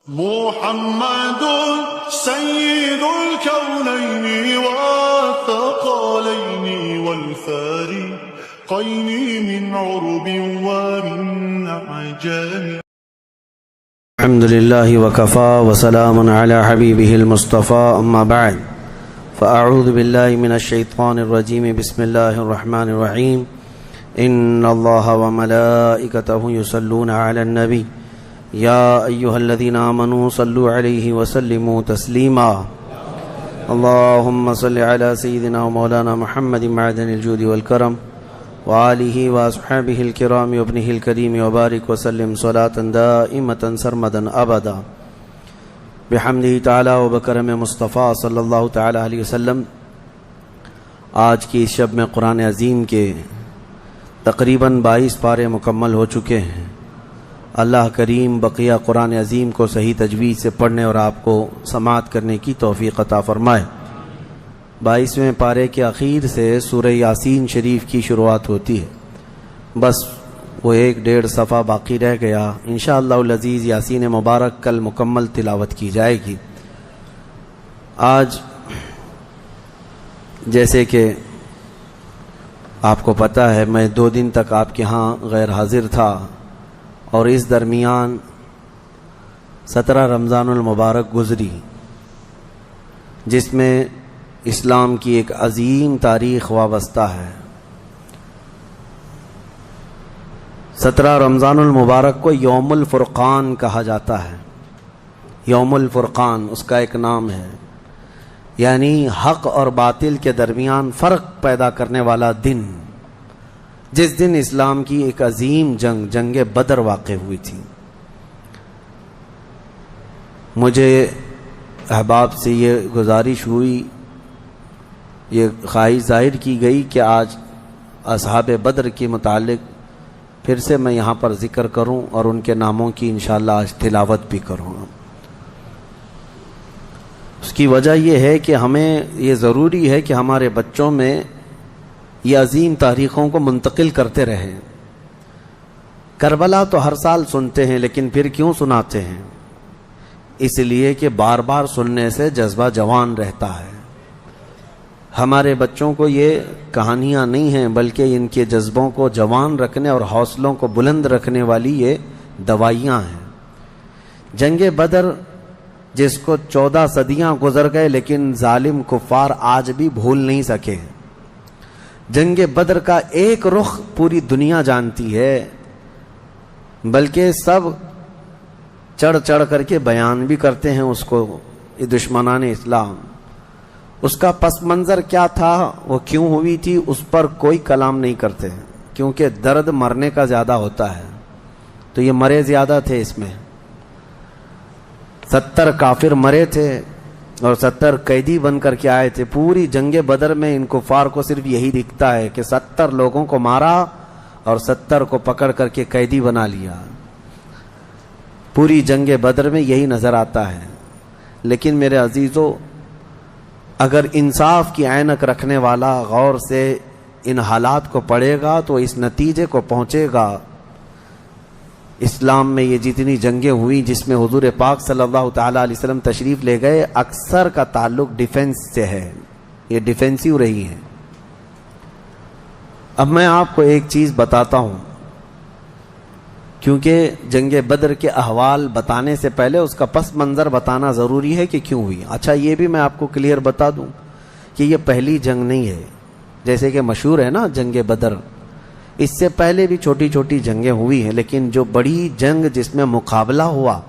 محمد سيد الكونين والثقلين والفارقين من عرب ومن عجم. الحمد لله وكفى وسلام على حبيبه المصطفى أما بعد فأعوذ بالله من الشيطان الرجيم بسم الله الرحمن الرحيم إن الله وملائكته يصلون على النبي يا أيها الذين آمنوا صلوا عليه وسلموا تسليما اللهم صل على سيدنا ومولانا محمد معدن الجود والكرم وآله وأصحابه الكرام وابنه الكريم وبارك وسلم صلاة دائمة سرمدا أبدا بحمده تعالی و بکرم مصطفیٰ صلی اللہ تعالی علیہ وسلم. آج کی اس شب میں قرآن عظیم کے تقریباً 22 پارے مکمل ہو چکے ہیں. اللہ کریم بقیہ قرآن عظیم کو صحیح تجوید سے پڑھنے اور آپ کو سماعت کرنے کی توفیق عطا فرمائے. 22ویں پارے کے اخیر سے سورہ یاسین شریف کی شروعات ہوتی ہے. بس وہ 1.5 صفحہ باقی رہ گیا. انشاءاللہ العزیز یاسین مبارک کل مکمل تلاوت کی جائے گی. آج جیسے کہ آپ کو پتہ ہے میں 2 دن تک آپ کے ہاں غیر حاضر تھا اور اس درمیان 17 رمضان المبارک گزری جس میں اسلام کی ایک عظیم تاریخ وابستہ ہے. 17 رمضان المبارک کو یوم الفرقان کہا جاتا ہے. یوم الفرقان اس کا ایک نام ہے، یعنی حق اور باطل کے درمیان فرق پیدا کرنے والا دن، جس دن اسلام کی ایک عظیم جنگ بدر واقع ہوئی تھی. مجھے احباب سے یہ گزارش ہوئی، یہ خواہش ظاہر کی گئی کہ آج اصحاب بدر کے متعلق پھر سے میں یہاں پر ذکر کروں اور ان کے ناموں کی انشاءاللہ آج تلاوت بھی کروں. اس کی وجہ یہ ہے کہ ہمیں یہ ضروری ہے کہ ہمارے بچوں میں یہ عظیم تاریخوں کو منتقل کرتے رہیں. کربلا تو ہر سال سنتے ہیں، لیکن پھر کیوں سناتے ہیں؟ اس لیے کہ بار بار سننے سے جذبہ جوان رہتا ہے. ہمارے بچوں کو یہ کہانیاں نہیں ہیں، بلکہ ان کے جذبوں کو جوان رکھنے اور حوصلوں کو بلند رکھنے والی یہ دوائیاں ہیں. جنگ بدر جس کو 14 صدیاں گزر گئے لیکن ظالم کفار آج بھی بھول نہیں سکے. جنگ بدر کا ایک رخ پوری دنیا جانتی ہے، بلکہ سب چڑھ چڑھ کر کے بیان بھی کرتے ہیں اس کو، یہ دشمنان اسلام. اس کا پس منظر کیا تھا، وہ کیوں ہوئی تھی، اس پر کوئی کلام نہیں کرتے، کیونکہ درد مرنے کا زیادہ ہوتا ہے. تو یہ مرے زیادہ تھے. اس میں 70 کافر مرے تھے اور 70 قیدی بن کر کے آئے تھے. پوری جنگ بدر میں ان کفار کو صرف یہی دکھتا ہے کہ 70 لوگوں کو مارا اور 70 کو پکڑ کر کے قیدی بنا لیا. پوری جنگ بدر میں یہی نظر آتا ہے. لیکن میرے عزیزو، اگر انصاف کی عینک رکھنے والا غور سے ان حالات کو پڑھے گا تو اس نتیجے کو پہنچے گا. اسلام میں یہ جتنی جنگیں ہوئی جس میں حضور پاک صلی اللہ تعالی علیہ وسلم تشریف لے گئے، اکثر کا تعلق ڈیفنس سے ہے. یہ ڈیفنسیو رہی ہیں. اب میں آپ کو ایک چیز بتاتا ہوں، کیونکہ جنگ بدر کے احوال بتانے سے پہلے اس کا پس منظر بتانا ضروری ہے کہ کیوں ہوئی. اچھا یہ بھی میں آپ کو کلیئر بتا دوں کہ یہ پہلی جنگ نہیں ہے. جیسے کہ مشہور ہے نا جنگ بدر، اس سے پہلے بھی چھوٹی چھوٹی جنگیں ہوئی ہیں، لیکن جو بڑی جنگ جس میں مقابلہ ہوا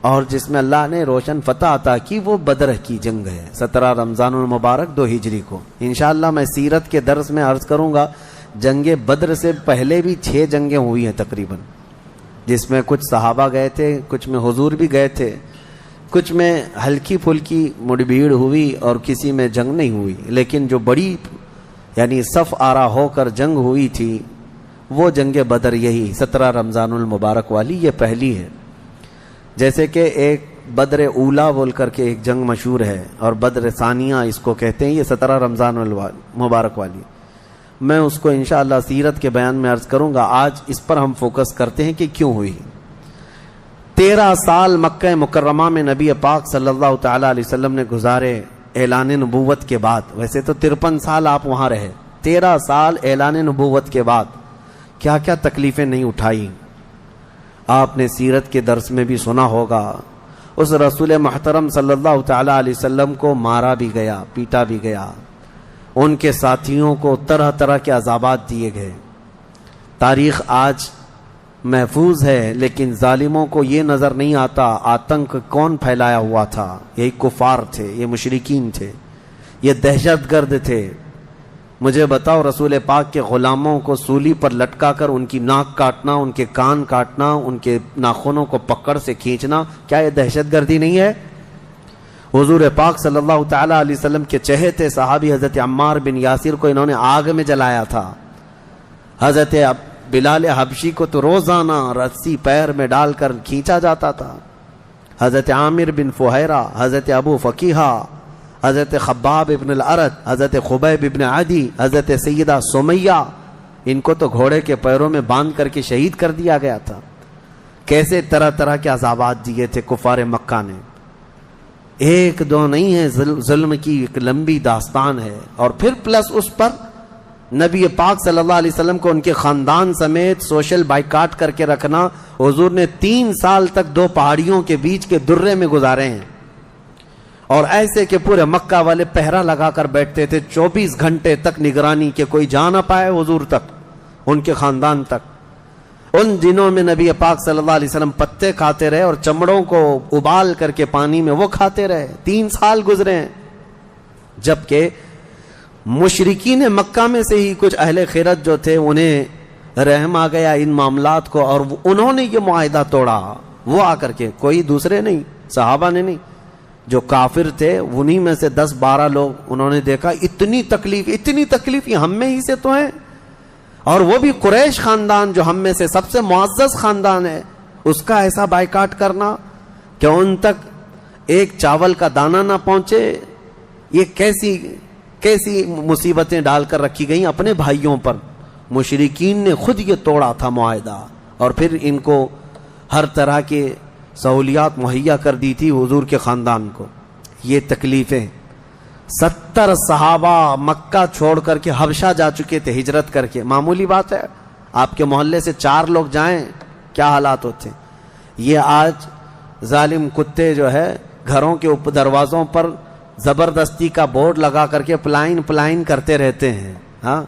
اور جس میں اللہ نے روشن فتح عطا کی، وہ بدر کی جنگ ہے. 17 رمضان المبارک 2 ہجری کو. انشاءاللہ میں سیرت کے درس میں عرض کروں گا جنگ بدر سے پہلے بھی 6 جنگیں ہوئی ہیں تقریباً، جس میں کچھ صحابہ گئے تھے، کچھ میں حضور بھی گئے تھے، کچھ میں ہلکی پھلکی مڑ بھیڑ ہوئی اور کسی میں جنگ نہیں ہوئی. لیکن جو بڑی یعنی صف آرا ہو کر جنگ ہوئی تھی وہ جنگ بدر، یہی 17 رمضان المبارک والی، یہ پہلی ہے. جیسے کہ ایک بدر اولا بول کر کے ایک جنگ مشہور ہے اور بدر ثانیہ اس کو کہتے ہیں، یہ 17 رمضان المبارک والی. میں اس کو انشاءاللہ سیرت کے بیان میں عرض کروں گا. آج اس پر ہم فوکس کرتے ہیں کہ کیوں ہوئی. 13 سال مکہ مکرمہ میں نبی پاک صلی اللہ تعالیٰ علیہ وسلم نے گزارے اعلان نبوت کے بعد. ویسے تو 53 سال آپ وہاں رہے, 13 سال اعلان نبوت کے بعد کیا کیا تکلیفیں نہیں اٹھائی. آپ نے سیرت کے درس میں بھی سنا ہوگا, اس رسول محترم صلی اللہ تعالیٰ علیہ وسلم کو مارا بھی گیا, پیٹا بھی گیا, ان کے ساتھیوں کو طرح طرح کے عذابات دیے گئے. تاریخ آج محفوظ ہے, لیکن ظالموں کو یہ نظر نہیں آتا آتنک کون پھیلایا ہوا تھا. یہی کفار تھے, یہ مشرکین تھے, یہ دہشت گرد تھے. مجھے بتاؤ, رسول پاک کے غلاموں کو سولی پر لٹکا کر ان کی ناک کاٹنا, ان کے کان کاٹنا, ان کے ناخنوں کو پکڑ سے کھینچنا, کیا یہ دہشت گردی نہیں ہے؟ حضور پاک صلی اللہ تعالیٰ علیہ وسلم کے چہتے صحابی حضرت عمار بن یاسر کو انہوں نے آگ میں جلایا تھا. حضرت بلال حبشی کو تو روزانہ رسی پیر میں ڈال کر کھینچا جاتا تھا. حضرت عامر بن فہیرہ, حضرت ابو فقیہہ, حضرت خباب ابن الارت, حضرت خبیب ابن عدی, حضرت سیدہ سمیہ, ان کو تو گھوڑے کے پیروں میں باندھ کر کے شہید کر دیا گیا تھا. کیسے طرح طرح کے عذابات دیے تھے کفار مکہ نے. ایک دو نہیں ہے, ظلم کی ایک لمبی داستان ہے. اور پھر پلس اس پر نبی پاک صلی اللہ علیہ وسلم کو ان کے خاندان سمیت سوشل بائیکاٹ کر کے رکھنا. حضور نے 3 سال تک 2 پہاڑیوں کے بیچ کے درے میں گزارے ہیں, اور ایسے کہ پورے مکہ والے پہرا لگا کر بیٹھتے تھے 24 گھنٹے تک نگرانی کے کوئی جا نہ پائے حضور تک, ان کے خاندان تک. ان دنوں میں نبی پاک صلی اللہ علیہ وسلم پتے کھاتے رہے اور چمڑوں کو ابال کر کے پانی میں وہ کھاتے رہے. 3 سال گزرے ہیں. جبکہ مشرکین مکہ میں سے ہی کچھ اہل خیرت جو تھے انہیں رحم آ گیا ان معاملات کو, اور انہوں نے یہ معاہدہ توڑا. وہ آ کر کے, کوئی دوسرے نہیں, صحابہ نے نہیں, جو کافر تھے انہی میں سے 10-12 لوگ, انہوں نے دیکھا اتنی تکلیف یہ ہم میں ہی سے تو ہیں, اور وہ بھی قریش خاندان جو ہم میں سے سب سے معزز خاندان ہے, اس کا ایسا بائیکاٹ کرنا کہ ان تک ایک چاول کا دانہ نہ پہنچے. یہ کیسی مصیبتیں ڈال کر رکھی گئیں اپنے بھائیوں پر. مشرکین نے خود یہ توڑا تھا معاہدہ, اور پھر ان کو ہر طرح کے سہولیات مہیا کر دی تھی حضور کے خاندان کو. یہ تکلیفیں 70 صحابہ مکہ چھوڑ کر کے حبشہ جا چکے تھے ہجرت کر کے. معمولی بات ہے, آپ کے محلے سے 4 لوگ جائیں کیا حالات ہوتے. یہ آج ظالم کتے جو ہے گھروں کے دروازوں پر زبردستی کا بورڈ لگا کر کے پلائن کرتے رہتے ہیں, ہاں,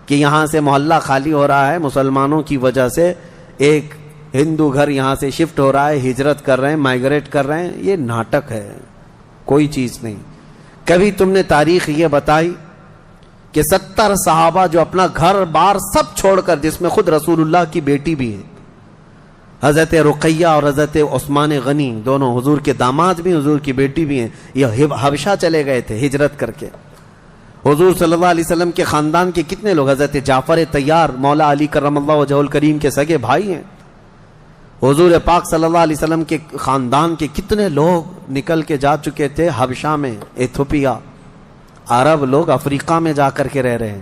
کہ یہاں سے محلہ خالی ہو رہا ہے مسلمانوں کی وجہ سے, ایک ہندو گھر یہاں سے شفٹ ہو رہا ہے, ہجرت کر رہے ہیں, مائگریٹ کر رہے ہیں. یہ ناٹک ہے, کوئی چیز نہیں. کبھی تم نے تاریخ یہ بتائی کہ 70 صحابہ جو اپنا گھر بار سب چھوڑ کر, جس میں خود رسول اللہ کی بیٹی بھی ہے, حضرت رقیہ اور حضرت عثمان غنی, دونوں حضور کے داماد بھی, حضور کی بیٹی بھی ہیں, یہ حبشہ چلے گئے تھے ہجرت کر کے. حضور صلی اللہ علیہ وسلم کے خاندان کے کتنے لوگ, حضرت جعفر طیار مولا علی کرم اللہ وجہہ الکریم کے سگے بھائی ہیں. حضور پاک صلی اللہ علیہ وسلم کے خاندان کے کتنے لوگ نکل کے جا چکے تھے حبشہ میں, ایتھوپیا. عرب لوگ افریقہ میں جا کر کے رہ رہے ہیں.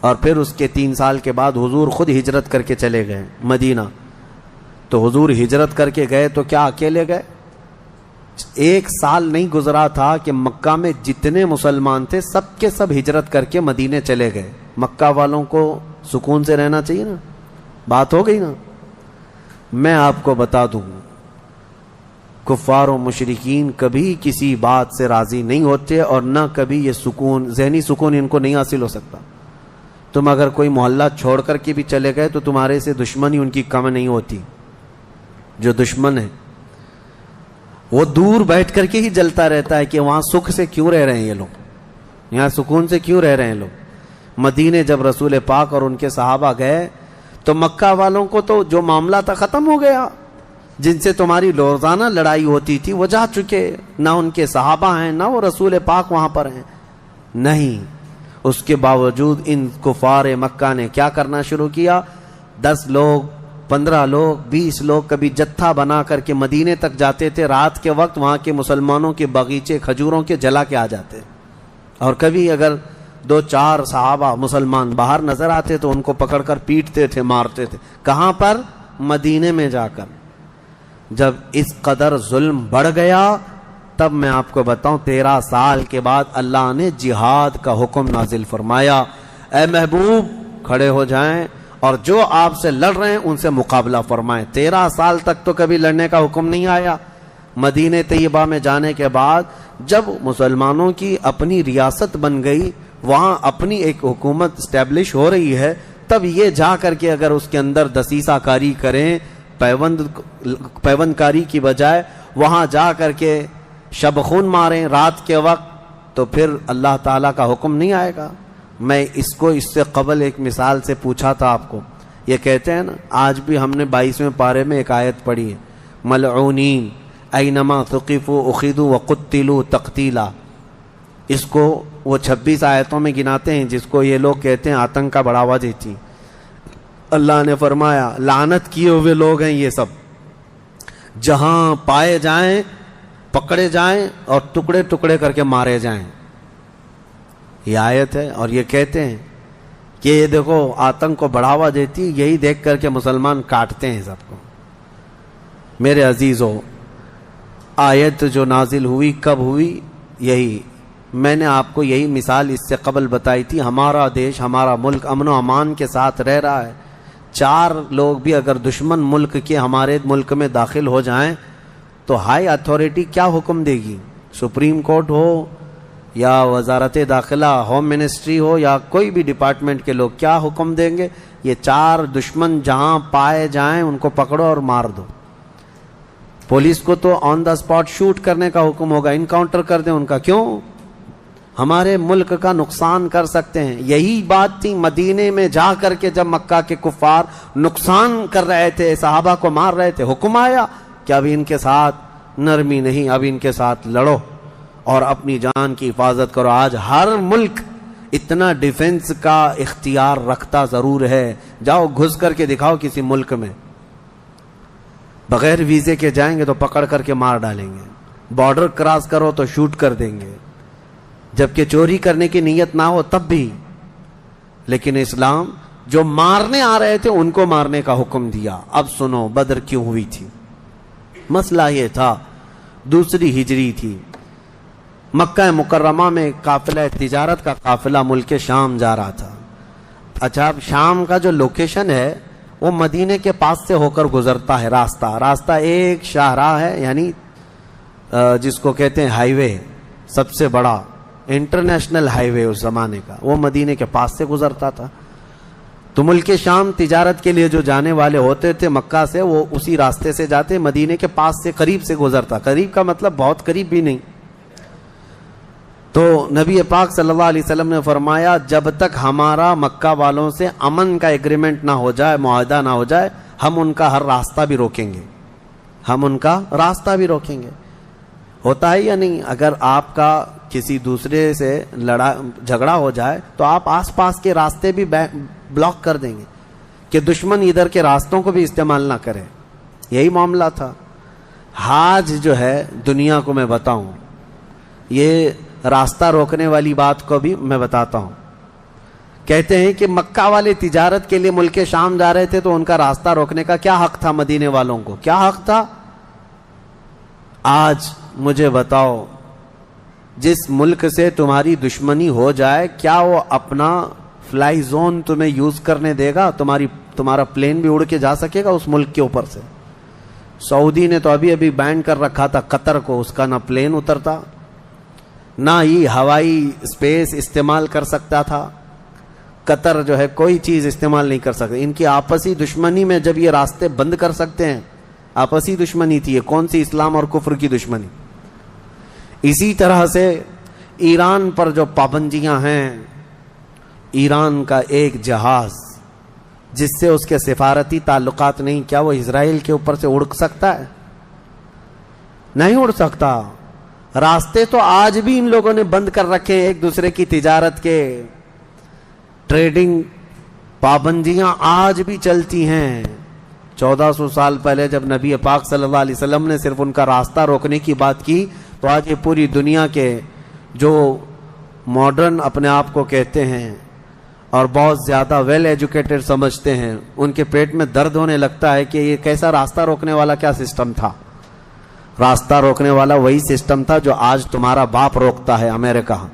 اور پھر اس کے 3 سال کے بعد حضور خود ہجرت کر کے چلے گئے مدینہ. تو حضور ہجرت کر کے گئے تو کیا اکیلے گئے؟ 1 سال نہیں گزرا تھا کہ مکہ میں جتنے مسلمان تھے سب کے سب ہجرت کر کے مدینے چلے گئے. مکہ والوں کو سکون سے رہنا چاہیے نا, بات ہو گئی نا. میں آپ کو بتا دوں, کفار و مشرکین کبھی کسی بات سے راضی نہیں ہوتے, اور نہ کبھی یہ سکون, ذہنی سکون ان کو نہیں حاصل ہو سکتا. تم اگر کوئی محلہ چھوڑ کر کے بھی چلے گئے تو تمہارے سے دشمنی ان کی کم نہیں ہوتی. جو دشمن ہے وہ دور بیٹھ کر کے ہی جلتا رہتا ہے کہ وہاں سکھ سے کیوں رہ رہے ہیں یہ لوگ, یہاں سکون سے کیوں رہ رہے ہیں لوگ. مدینے جب رسول پاک اور ان کے صحابہ گئے تو مکہ والوں کو تو جو معاملہ تھا ختم ہو گیا. جن سے تمہاری روزانہ لڑائی ہوتی تھی وہ جا چکے, نہ ان کے صحابہ ہیں نہ وہ رسول پاک وہاں پر ہیں. نہیں, اس کے باوجود ان کفار مکہ نے کیا کرنا شروع کیا, 10 لوگ 15 لوگ 20 لوگ کبھی جتھا بنا کر کے مدینے تک جاتے تھے. رات کے وقت وہاں کے مسلمانوں کے باغیچے کھجوروں کے جلا کے آ جاتے, اور کبھی اگر 2-4 صحابہ مسلمان باہر نظر آتے تو ان کو پکڑ کر پیٹتے تھے, مارتے تھے. کہاں پر؟ مدینے میں جا کر. جب اس قدر ظلم بڑھ گیا تب میں آپ کو بتاؤں 13 سال کے بعد اللہ نے جہاد کا حکم نازل فرمایا، اے محبوب کھڑے ہو جائیں اور جو آپ سے لڑ رہے ہیں ان سے مقابلہ فرمائیں۔ 13 سال تک تو کبھی لڑنے کا حکم نہیں آیا۔ مدینہ طیبہ میں جانے کے بعد جب مسلمانوں کی اپنی ریاست بن گئی، وہاں اپنی ایک حکومت اسٹیبلش ہو رہی ہے، تب یہ جا کر کے اگر اس کے اندر دسیسہ کاری کریں، پیوند کاری کی بجائے وہاں جا کر کے شب خون ماریں رات کے وقت، تو پھر اللہ تعالیٰ کا حکم نہیں آئے گا۔ میں اس سے قبل ایک مثال سے پوچھا تھا آپ کو، یہ کہتے ہیں نا، آج بھی ہم نے 22ویں پارے میں ایک آیت پڑھی ہے، ملعونین اینما ثقفوا اخذوا وقتلوا تقتیلا۔ اس کو وہ 26 آیتوں میں گناتے ہیں جس کو یہ لوگ کہتے ہیں آتنک کا بڑھاوا دیتی۔ اللہ نے فرمایا لعنت کیے ہوئے لوگ ہیں یہ سب، جہاں پائے جائیں پکڑے جائیں اور ٹکڑے ٹکڑے کر کے مارے جائیں۔ یہ آیت ہے، اور یہ کہتے ہیں کہ یہ دیکھو آتنک کو بڑھاوا دیتی، یہی دیکھ کر کے مسلمان کاٹتے ہیں سب کو۔ میرے عزیزو، آیت جو نازل ہوئی کب ہوئی؟ یہی میں نے آپ کو یہی مثال اس سے قبل بتائی تھی۔ ہمارا دیش، ہمارا ملک امن و امان کے ساتھ رہ رہا ہے، 4 لوگ بھی اگر دشمن ملک کے ہمارے ملک میں داخل ہو جائیں تو ہائی اتھارٹی کیا حکم دے گی؟ سپریم کورٹ ہو یا وزارت داخلہ، ہوم منسٹری ہو یا کوئی بھی ڈپارٹمنٹ کے لوگ کیا حکم دیں گے؟ یہ 4 دشمن جہاں پائے جائیں ان کو پکڑو اور مار دو۔ پولیس کو تو آن دا اسپاٹ شوٹ کرنے کا حکم ہوگا، انکاؤنٹر کر دیں ان کا۔ کیوں؟ ہمارے ملک کا نقصان کر سکتے ہیں۔ یہی بات تھی مدینے میں جا کر کے جب مکہ کے کفار نقصان کر رہے تھے، صحابہ کو مار رہے تھے، حکم آیا کہ اب ان کے ساتھ نرمی نہیں، اب ان کے ساتھ لڑو اور اپنی جان کی حفاظت کرو۔ آج ہر ملک اتنا ڈیفنس کا اختیار رکھتا ضرور ہے، جاؤ گھس کر کے دکھاؤ کسی ملک میں، بغیر ویزے کے جائیں گے تو پکڑ کر کے مار ڈالیں گے، بارڈر کراس کرو تو شوٹ کر دیں گے، جبکہ چوری کرنے کی نیت نہ ہو تب بھی۔ لیکن اسلام جو مارنے آ رہے تھے ان کو مارنے کا حکم دیا۔ اب سنو بدر کیوں ہوئی تھی؟ مسئلہ یہ تھا، 2 ہجری تھی، مکہ مکرمہ میں قافلہ تجارت کا قافلہ ملک شام جا رہا تھا۔ اچھا، شام کا جو لوکیشن ہے وہ مدینے کے پاس سے ہو کر گزرتا ہے، راستہ ایک شاہراہ ہے، یعنی جس کو کہتے ہیں ہائی وے، سب سے بڑا انٹرنیشنل ہائی وے اس زمانے کا، وہ مدینے کے پاس سے گزرتا تھا۔ تو ملک شام تجارت کے لیے جو جانے والے ہوتے تھے مکہ سے، وہ اسی راستے سے جاتے، مدینے کے پاس سے قریب سے گزرتا، قریب کا مطلب بہت قریب بھی نہیں۔ تو نبی پاک صلی اللہ علیہ وسلم نے فرمایا جب تک ہمارا مکہ والوں سے امن کا ایگریمنٹ نہ ہو جائے، معاہدہ نہ ہو جائے، ہم ان کا ہر راستہ بھی روکیں گے، ہم ان کا راستہ بھی روکیں گے۔ ہوتا ہے یا نہیں؟ اگر آپ کا کسی دوسرے سے جھگڑا ہو جائے تو آپ آس پاس کے راستے بھی بلاک کر دیں گے کہ دشمن ادھر کے راستوں کو بھی استعمال نہ کرے۔ یہی معاملہ تھا۔ آج جو ہے دنیا کو میں بتاؤں، یہ راستہ روکنے والی بات کو بھی میں بتاتا ہوں۔ کہتے ہیں کہ مکہ والے تجارت کے لیے ملک شام جا رہے تھے تو ان کا راستہ روکنے کا کیا حق تھا؟ مدینے والوں کو کیا حق تھا؟ آج مجھے بتاؤ، جس ملک سے تمہاری دشمنی ہو جائے کیا وہ اپنا فلائی زون تمہیں یوز کرنے دے گا؟ تمہارا پلین بھی اڑ کے جا سکے گا اس ملک کے اوپر سے؟ سعودی نے تو ابھی بین کر رکھا تھا قطر کو، اس کا نہ پلین اترتا نہ ہی ہوائی اسپیس استعمال کر سکتا تھا۔ قطر جو ہے کوئی چیز استعمال نہیں کر سکتے۔ ان کی آپسی دشمنی میں جب یہ راستے بند کر سکتے ہیں، آپسی دشمنی تھی، یہ کون سی اسلام اور کفر کی دشمنی؟ اسی طرح سے ایران پر جو پابندیاں ہیں، ایران کا ایک جہاز جس سے اس کے سفارتی تعلقات نہیں، کیا وہ اسرائیل کے اوپر سے اڑ سکتا ہے؟ نہیں اڑ سکتا۔ راستے تو آج بھی ان لوگوں نے بند کر رکھے ہیں، ایک دوسرے کی تجارت کے، ٹریڈنگ پابندیاں آج بھی چلتی ہیں۔ 1400 سال پہلے جب نبی پاک صلی اللہ علیہ وسلم نے صرف ان کا راستہ روکنے کی بات کی تو آج یہ پوری دنیا کے جو ماڈرن اپنے آپ کو کہتے ہیں اور بہت زیادہ ویل ایجوکیٹڈ سمجھتے ہیں، ان کے پیٹ میں درد ہونے لگتا ہے کہ یہ کیسا راستہ روکنے والا کیا سسٹم تھا۔ راستہ روکنے والا وہی سسٹم تھا جو آج تمہارا باپ روکتا ہے امریکہ۔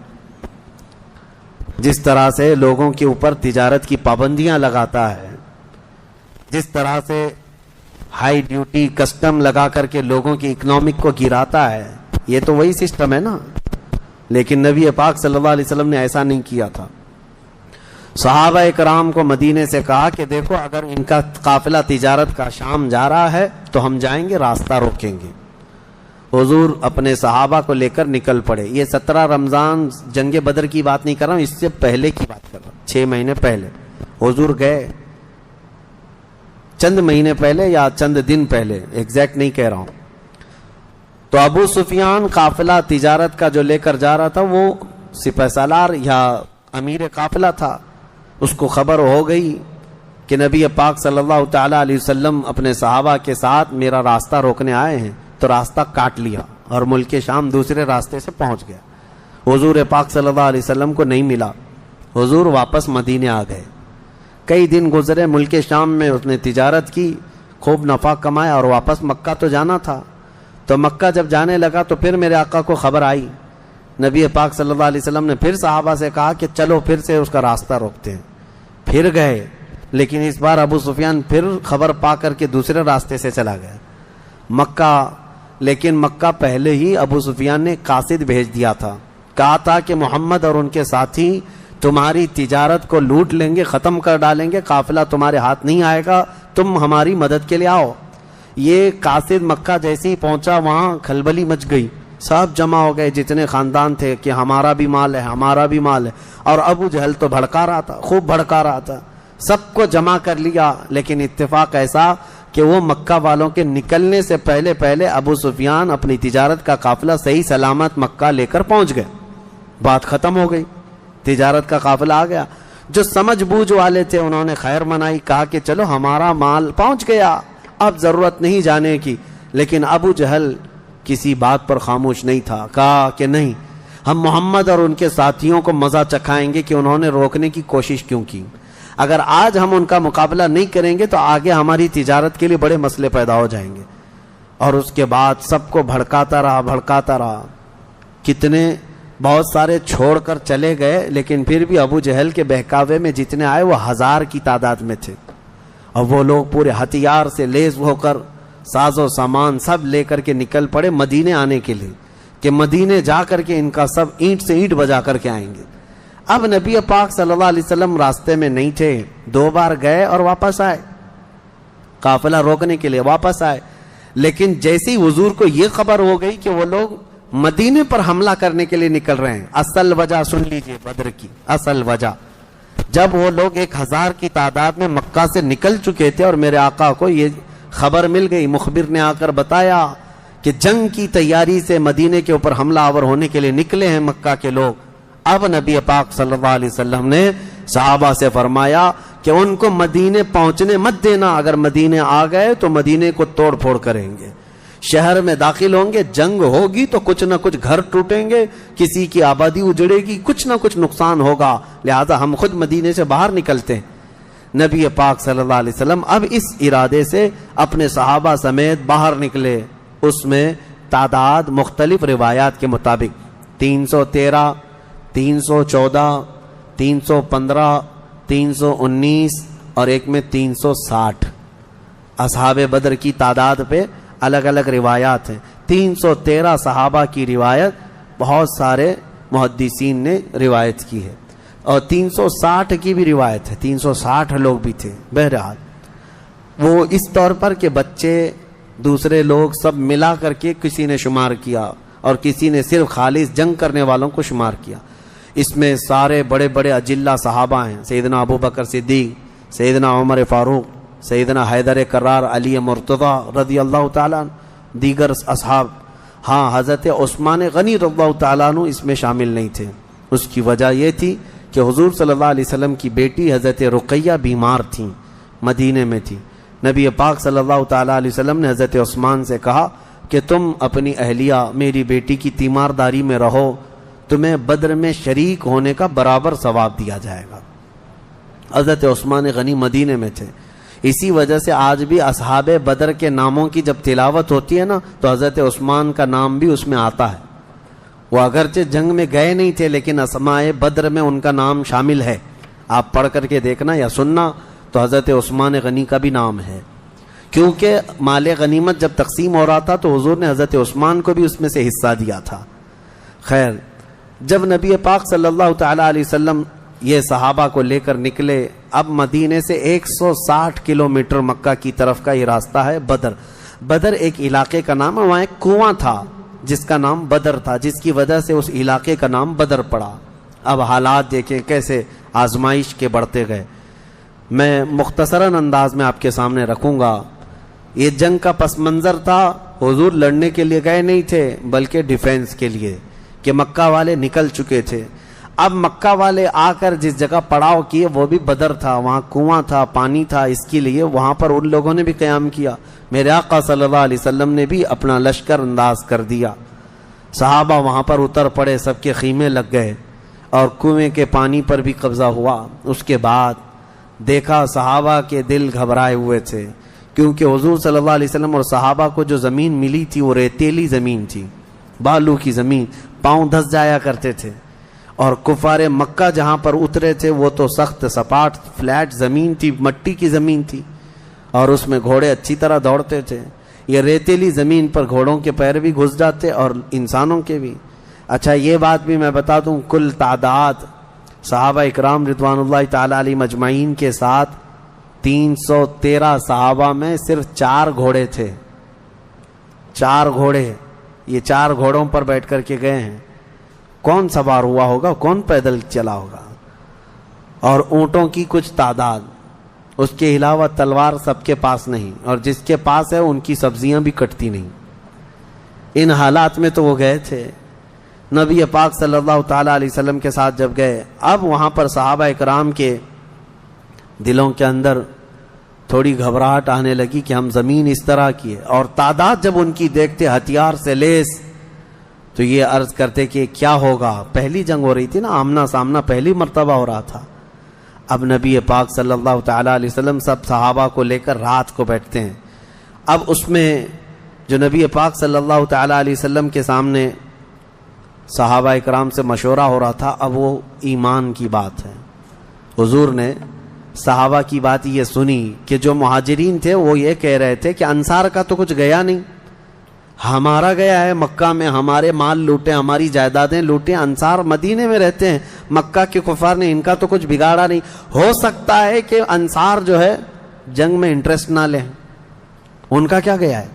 جس طرح سے لوگوں کے اوپر تجارت کی پابندیاں لگاتا ہے، جس طرح سے ہائی ڈیوٹی کسٹم لگا کر کے لوگوں کی اکنامک کو گراتا ہے، یہ تو وہی سسٹم ہے نا۔ لیکن نبی پاک صلی اللہ علیہ وسلم نے ایسا نہیں کیا تھا۔ صحابہ اکرام کو مدینے سے کہا کہ دیکھو اگر ان کا قافلہ تجارت کا شام جا رہا ہے تو ہم جائیں گے، راستہ روکیں گے۔ حضور اپنے صحابہ کو لے کر نکل پڑے۔ یہ 17 رمضان جنگ بدر کی بات نہیں کر رہا ہوں، اس سے پہلے کی بات کر رہا ہوں، 6 مہینے پہلے حضور گئے، چند مہینے پہلے یا چند دن پہلے، ایگزیکٹ نہیں کہہ رہا ہوں۔ تو ابو سفیان قافلہ تجارت کا جو لے کر جا رہا تھا وہ سپہ سالار یا امیر قافلہ تھا، اس کو خبر ہو گئی کہ نبی پاک صلی اللہ تعالی علیہ وسلم اپنے صحابہ کے ساتھ میرا راستہ روکنے آئے ہیں، تو راستہ کاٹ لیا اور ملک شام دوسرے راستے سے پہنچ گیا۔ حضور پاک صلی اللہ علیہ وسلم کو نہیں ملا، حضور واپس مدینے آ گئے۔ کئی دن گزرے، ملک شام میں اس نے تجارت کی، خوب نفع کمایا اور واپس مکہ تو جانا تھا۔ تو مکہ جب جانے لگا تو پھر میرے آقا کو خبر آئی، نبی پاک صلی اللہ علیہ وسلم نے پھر صحابہ سے کہا کہ چلو پھر سے اس کا راستہ روکتے ہیں۔ پھر گئے، لیکن اس بار ابو سفیان پھر خبر پا کر کے دوسرے راستے سے چلا گیا مکہ۔ لیکن مکہ پہلے ہی ابو سفیان نے قاصد بھیج دیا تھا، کہا تھا کہ محمد اور ان کے ساتھی تمہاری تجارت کو لوٹ لیں گے، ختم کر ڈالیں گے، قافلہ تمہارے ہاتھ نہیں آئے گا، تم ہماری مدد کے لیے آؤ۔ یہ قاصد مکہ جیسے ہی پہنچا وہاں کھلبلی مچ گئی، سب جمع ہو گئے جتنے خاندان تھے کہ ہمارا بھی مال ہے، ہمارا بھی مال ہے۔ اور ابو جہل تو بھڑکا رہا تھا، خوب بھڑکا رہا تھا، سب کو جمع کر لیا۔ لیکن اتفاق ایسا کہ وہ مکہ والوں کے نکلنے سے پہلے پہلے ابو سفیان اپنی تجارت کا قافلہ صحیح سلامت مکہ لے کر پہنچ گئے، بات ختم ہو گئی، تجارت کا قافلہ آ گیا۔ جو سمجھ بوجھ والے تھے انہوں نے خیر منائی، کہا کہ چلو ہمارا مال پہنچ گیا، اب ضرورت نہیں جانے کی۔ لیکن ابو جہل کسی بات پر خاموش نہیں تھا، کہا کہ نہیں، ہم محمد اور ان کے ساتھیوں کو مزہ چکھائیں گے کہ انہوں نے روکنے کی کوشش کیوں کی۔ اگر آج ہم ان کا مقابلہ نہیں کریں گے تو آگے ہماری تجارت کے لیے بڑے مسئلے پیدا ہو جائیں گے۔ اور اس کے بعد سب کو بھڑکاتا رہا، کتنے بہت سارے چھوڑ کر چلے گئے، لیکن پھر بھی ابو جہل کے بہکاوے میں جتنے آئے وہ 1000 کی تعداد میں تھے۔ اور وہ لوگ پورے ہتھیار سے لیس ہو کر ساز و سامان سب لے کر کے نکل پڑے مدینے آنے کے لیے، کہ مدینے جا کر کے ان کا سب اینٹ سے اینٹ بجا کر کے آئیں گے۔ اب نبی پاک صلی اللہ علیہ وسلم راستے میں نہیں تھے، 2 بار گئے اور واپس آئے، قافلہ روکنے کے لیے واپس آئے۔ لیکن جیسے ہی حضور کو یہ خبر ہو گئی کہ وہ لوگ مدینے پر حملہ کرنے کے لیے نکل رہے ہیں، اصل وجہ سن لیجئے بدر کی اصل وجہ، جب وہ لوگ 1000 کی تعداد میں مکہ سے نکل چکے تھے اور میرے آقا کو یہ خبر مل گئی، مخبر نے آ کر بتایا کہ جنگ کی تیاری سے مدینے کے اوپر حملہ آور ہونے کے لیے نکلے ہیں مکہ کے لوگ۔ اب نبی پاک صلی اللہ علیہ وسلم نے صحابہ سے فرمایا کہ ان کو مدینے پہنچنے مت دینا، اگر مدینے آ گئے تو مدینے کو توڑ پھوڑ کریں گے، شہر میں داخل ہوں گے، جنگ ہوگی تو کچھ نہ کچھ گھر ٹوٹیں گے، کسی کی آبادی اجڑے گی، کچھ نہ کچھ نقصان ہوگا، لہذا ہم خود مدینے سے باہر نکلتے ہیں۔ نبی پاک صلی اللہ علیہ وسلم اب اس ارادے سے اپنے صحابہ سمیت باہر نکلے۔ اس میں تعداد مختلف روایات کے مطابق 313، 314، 315، 319 اور ایک میں 360 اصحاب بدر کی تعداد پہ الگ الگ روایات ہیں۔ 313 صحابہ کی روایت بہت سارے محدثین نے روایت کی ہے، اور 360 کی بھی روایت ہے، 360 لوگ بھی تھے۔ بہرحال وہ اس طور پر کہ بچے دوسرے لوگ سب ملا کر کے کسی نے شمار کیا اور کسی نے صرف خالص جنگ کرنے والوں کو شمار کیا۔ اس میں سارے بڑے بڑے اجلہ صحابہ ہیں، سیدنا ابو بکر صدیق، سیدنا عمر فاروق، سیدنا حیدر کرار، علی مرتضیٰ رضی اللہ تعالیٰ عنہ، دیگر اصحاب۔ ہاں، حضرت عثمان غنی رضی اللہ تعالیٰ عنہ اس میں شامل نہیں تھے۔ اس کی وجہ یہ تھی کہ حضور صلی اللہ علیہ وسلم کی بیٹی حضرت رقیہ بیمار تھیں، مدینے میں تھی۔ نبی پاک صلی اللہ تعالیٰ علیہ وسلم نے حضرت عثمان سے کہا کہ تم اپنی اہلیہ میری بیٹی کی تیمارداری میں رہو، تمہیں بدر میں شریک ہونے کا برابر ثواب دیا جائے گا۔ حضرت عثمان غنی مدینے میں تھے. اسی وجہ سے آج بھی اصحاب بدر کے ناموں کی جب تلاوت ہوتی ہے نا تو حضرت عثمان کا نام بھی اس میں آتا ہے. وہ اگرچہ جنگ میں گئے نہیں تھے لیکن اسماء بدر میں ان کا نام شامل ہے. آپ پڑھ کر کے دیکھنا یا سننا تو حضرت عثمان غنی کا بھی نام ہے، کیونکہ مال غنیمت جب تقسیم ہو رہا تھا تو حضور نے حضرت عثمان کو بھی اس میں سے حصہ دیا تھا. خیر، جب نبی پاک صلی اللہ تعالی علیہ وسلم یہ صحابہ کو لے کر نکلے، اب مدینے سے 160 کلومیٹر مکہ کی طرف کا یہ راستہ ہے بدر. بدر ایک علاقے کا نام ہے، وہاں ایک کنواں تھا جس کا نام بدر تھا، جس کی وجہ سے اس علاقے کا نام بدر پڑا. اب حالات دیکھیں کیسے آزمائش کے بڑھتے گئے. میں مختصراً انداز میں آپ کے سامنے رکھوں گا. یہ جنگ کا پس منظر تھا. حضور لڑنے کے لیے گئے نہیں تھے بلکہ ڈیفینس کے لیے، کہ مکہ والے نکل چکے تھے. اب مکہ والے آ کر جس جگہ پڑاؤ کیے وہ بھی بدر تھا، وہاں کنواں تھا، پانی تھا، اس کے لیے وہاں پر ان لوگوں نے بھی قیام کیا. میرے آقا صلی اللہ علیہ وسلم نے بھی اپنا لشکر انداز کر دیا. صحابہ وہاں پر اتر پڑے، سب کے خیمے لگ گئے اور کنویں کے پانی پر بھی قبضہ ہوا. اس کے بعد دیکھا صحابہ کے دل گھبرائے ہوئے تھے، کیونکہ حضور صلی اللہ علیہ وسلم اور صحابہ کو جو زمین ملی تھی وہ ریتیلی زمین تھی، بالو کی زمین، پاؤں دھس جایا کرتے تھے. اور کفار مکہ جہاں پر اترے تھے وہ تو سخت سپاٹ فلیٹ زمین تھی، مٹی کی زمین تھی، اور اس میں گھوڑے اچھی طرح دوڑتے تھے. یہ ریتیلی زمین پر گھوڑوں کے پیر بھی گھس جاتے اور انسانوں کے بھی. اچھا یہ بات بھی میں بتا دوں، کل تعداد صحابہ اکرام رضوان اللہ تعالی علیہ مجمعین کے ساتھ 313 صحابہ میں صرف 4 گھوڑے تھے. 4 گھوڑے، یہ 4 گھوڑوں پر بیٹھ کر کے گئے ہیں. کون سوار ہوا ہوگا، کون پیدل چلا ہوگا؟ اور اونٹوں کی کچھ تعداد. اس کے علاوہ تلوار سب کے پاس نہیں، اور جس کے پاس ہے ان کی سبزیاں بھی کٹتی نہیں. ان حالات میں تو وہ گئے تھے. نبی پاک صلی اللہ تعالی علیہ وسلم کے ساتھ جب گئے، اب وہاں پر صحابہ اکرام کے دلوں کے اندر تھوڑی گھبراہٹ آنے لگی کہ ہم زمین اس طرح کی ہے، اور تعداد جب ان کی دیکھتے ہتھیار سے لیس تو یہ عرض کرتے کہ کیا ہوگا. پہلی جنگ ہو رہی تھی نا، آمنا سامنا پہلی مرتبہ ہو رہا تھا. اب نبی پاک صلی اللہ تعالی علیہ وسلم سب صحابہ کو لے کر رات کو بیٹھتے ہیں. اب اس میں جو نبی پاک صلی اللہ تعالی علیہ وسلم کے سامنے صحابہ اکرام سے مشورہ ہو رہا تھا، اب وہ ایمان کی بات ہے. حضور نے صحابہ کی بات یہ سنی کہ جو مہاجرین تھے وہ یہ کہہ رہے تھے کہ انصار کا تو کچھ گیا نہیں، ہمارا گیا ہے. مکہ میں ہمارے مال لوٹے، ہماری جائیدادیں لوٹیں. انصار مدینے میں رہتے ہیں، مکہ کے کفار نے ان کا تو کچھ بگاڑا نہیں. ہو سکتا ہے کہ انصار جو ہے جنگ میں انٹرسٹ نہ لیں، ان کا کیا گیا ہے،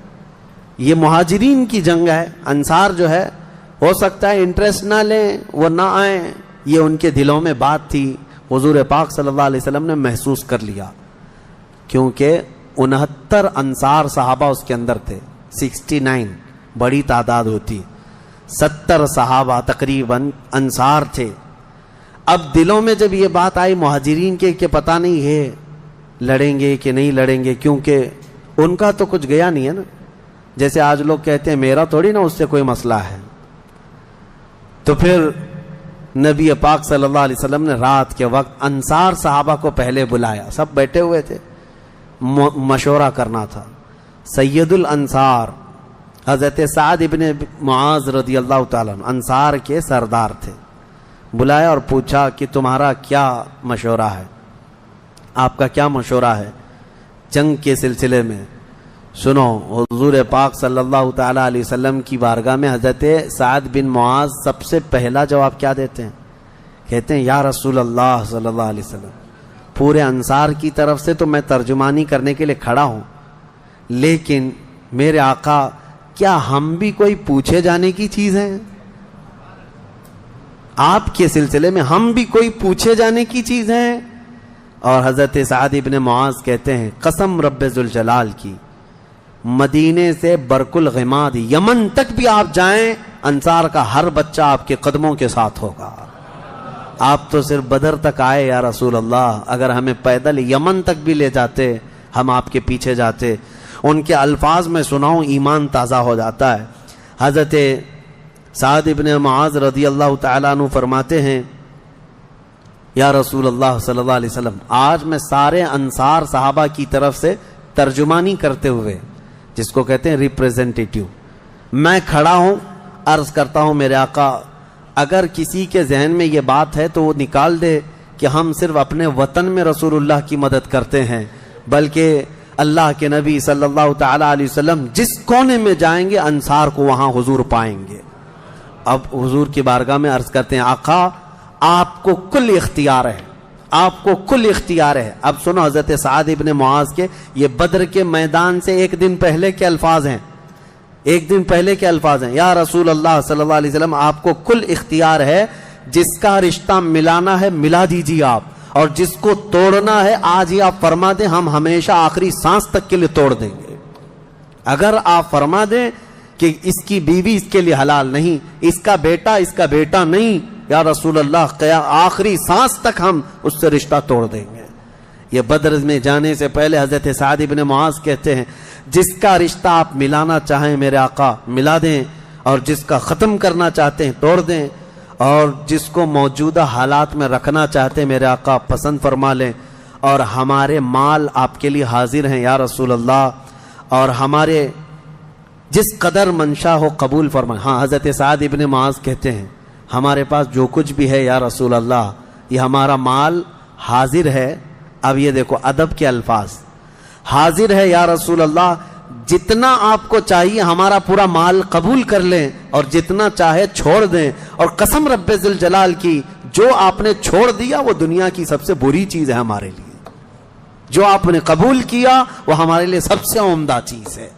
یہ مہاجرین کی جنگ ہے. انصار جو ہے ہو سکتا ہے انٹرسٹ نہ لیں، وہ نہ آئیں. یہ ان کے دلوں میں بات تھی. حضور پاک صلی اللہ علیہ وسلم نے محسوس کر لیا، کیونکہ 69 انصار صحابہ اس کے اندر تھے. 69 بڑی تعداد ہوتی، 70 صحابہ تقریباً انصار تھے. اب دلوں میں جب یہ بات آئی مہاجرین کے کہ پتہ نہیں ہے لڑیں گے کہ نہیں لڑیں گے، کیونکہ ان کا تو کچھ گیا نہیں ہے نا. جیسے آج لوگ کہتے ہیں میرا تھوڑی نا اس سے کوئی مسئلہ ہے. تو پھر نبی پاک صلی اللہ علیہ وسلم نے رات کے وقت انصار صحابہ کو پہلے بلایا. سب بیٹھے ہوئے تھے، مشورہ کرنا تھا. سید الانصار حضرت سعد ابن معاذ رضی اللہ تعالیٰ عنہ انصار کے سردار تھے. بلایا اور پوچھا کہ تمہارا کیا مشورہ ہے، آپ کا کیا مشورہ ہے جنگ کے سلسلے میں. سنو، حضور پاک صلی اللہ تعالیٰ علیہ وسلم کی بارگاہ میں حضرت سعد بن معاذ سب سے پہلا جواب کیا دیتے ہیں؟ کہتے ہیں یا رسول اللہ صلی اللہ علیہ وسلم، پورے انصار کی طرف سے تو میں ترجمانی کرنے کے لیے کھڑا ہوں، لیکن میرے آقا کیا ہم بھی کوئی پوچھے جانے کی چیز ہیں؟ آپ کے سلسلے میں ہم بھی کوئی پوچھے جانے کی چیز ہیں؟ اور حضرت سعد ابن معاذ کہتے ہیں قسم رب ذوالجلال کی، مدینے سے برق الغماد یمن تک بھی آپ جائیں، انصار کا ہر بچہ آپ کے قدموں کے ساتھ ہوگا. آپ تو صرف بدر تک آئے یا رسول اللہ، اگر ہمیں پیدل یمن تک بھی لے جاتے ہم آپ کے پیچھے جاتے. ان کے الفاظ میں سناؤں ایمان تازہ ہو جاتا ہے. حضرت سعد ابن معاذ رضی اللہ تعالیٰ عنہ فرماتے ہیں یا رسول اللہ صلی اللہ علیہ وسلم، آج میں سارے انصار صحابہ کی طرف سے ترجمانی کرتے ہوئے، جس کو کہتے ہیں ریپریزنٹیٹیو، میں کھڑا ہوں، عرض کرتا ہوں میرے آقا، اگر کسی کے ذہن میں یہ بات ہے تو وہ نکال دے کہ ہم صرف اپنے وطن میں رسول اللہ کی مدد کرتے ہیں، بلکہ اللہ کے نبی صلی اللہ تعالی علیہ وسلم جس کونے میں جائیں گے انصار کو وہاں حضور پائیں گے۔ اب حضور کی بارگاہ میں عرض کرتے ہیں، آقا آپ کو کل اختیار ہے، آپ کو کل اختیار ہے۔ اب سنو حضرت سعد ابن معاذ کے یہ بدر کے میدان سے ایک دن پہلے کے الفاظ ہیں، ایک دن پہلے کے الفاظ ہیں، یا رسول اللہ صلی اللہ علیہ وسلم آپ کو کل اختیار ہے، جس کا رشتہ ملانا ہے ملا دیجیے آپ، اور جس کو توڑنا ہے آج ہی آپ فرما دیں، ہم ہمیشہ آخری سانس تک کے لیے توڑ دیں گے۔ اگر آپ فرما دیں کہ اس کی بیوی اس کے لیے حلال نہیں، اس کا بیٹا نہیں، یا رسول اللہ آخری سانس تک ہم اس سے رشتہ توڑ دیں گے۔ یہ بدر میں جانے سے پہلے حضرت سعد ابن معاذ کہتے ہیں، جس کا رشتہ آپ ملانا چاہیں میرے آقا ملا دیں، اور جس کا ختم کرنا چاہتے ہیں توڑ دیں، اور جس کو موجودہ حالات میں رکھنا چاہتے ہیں میرے آقا پسند فرما لیں، اور ہمارے مال آپ کے لیے حاضر ہیں یا رسول اللہ، اور ہمارے جس قدر منشا ہو قبول فرمائیں۔ ہاں حضرت سعد ابن معاذ کہتے ہیں، ہمارے پاس جو کچھ بھی ہے یا رسول اللہ یہ ہمارا مال حاضر ہے۔ اب یہ دیکھو ادب کے الفاظ، حاضر ہے یا رسول اللہ، جتنا آپ کو چاہیے ہمارا پورا مال قبول کر لیں، اور جتنا چاہے چھوڑ دیں، اور قسم رب ذوالجلال کی جو آپ نے چھوڑ دیا وہ دنیا کی سب سے بری چیز ہے ہمارے لیے، جو آپ نے قبول کیا وہ ہمارے لیے سب سے عمدہ چیز ہے۔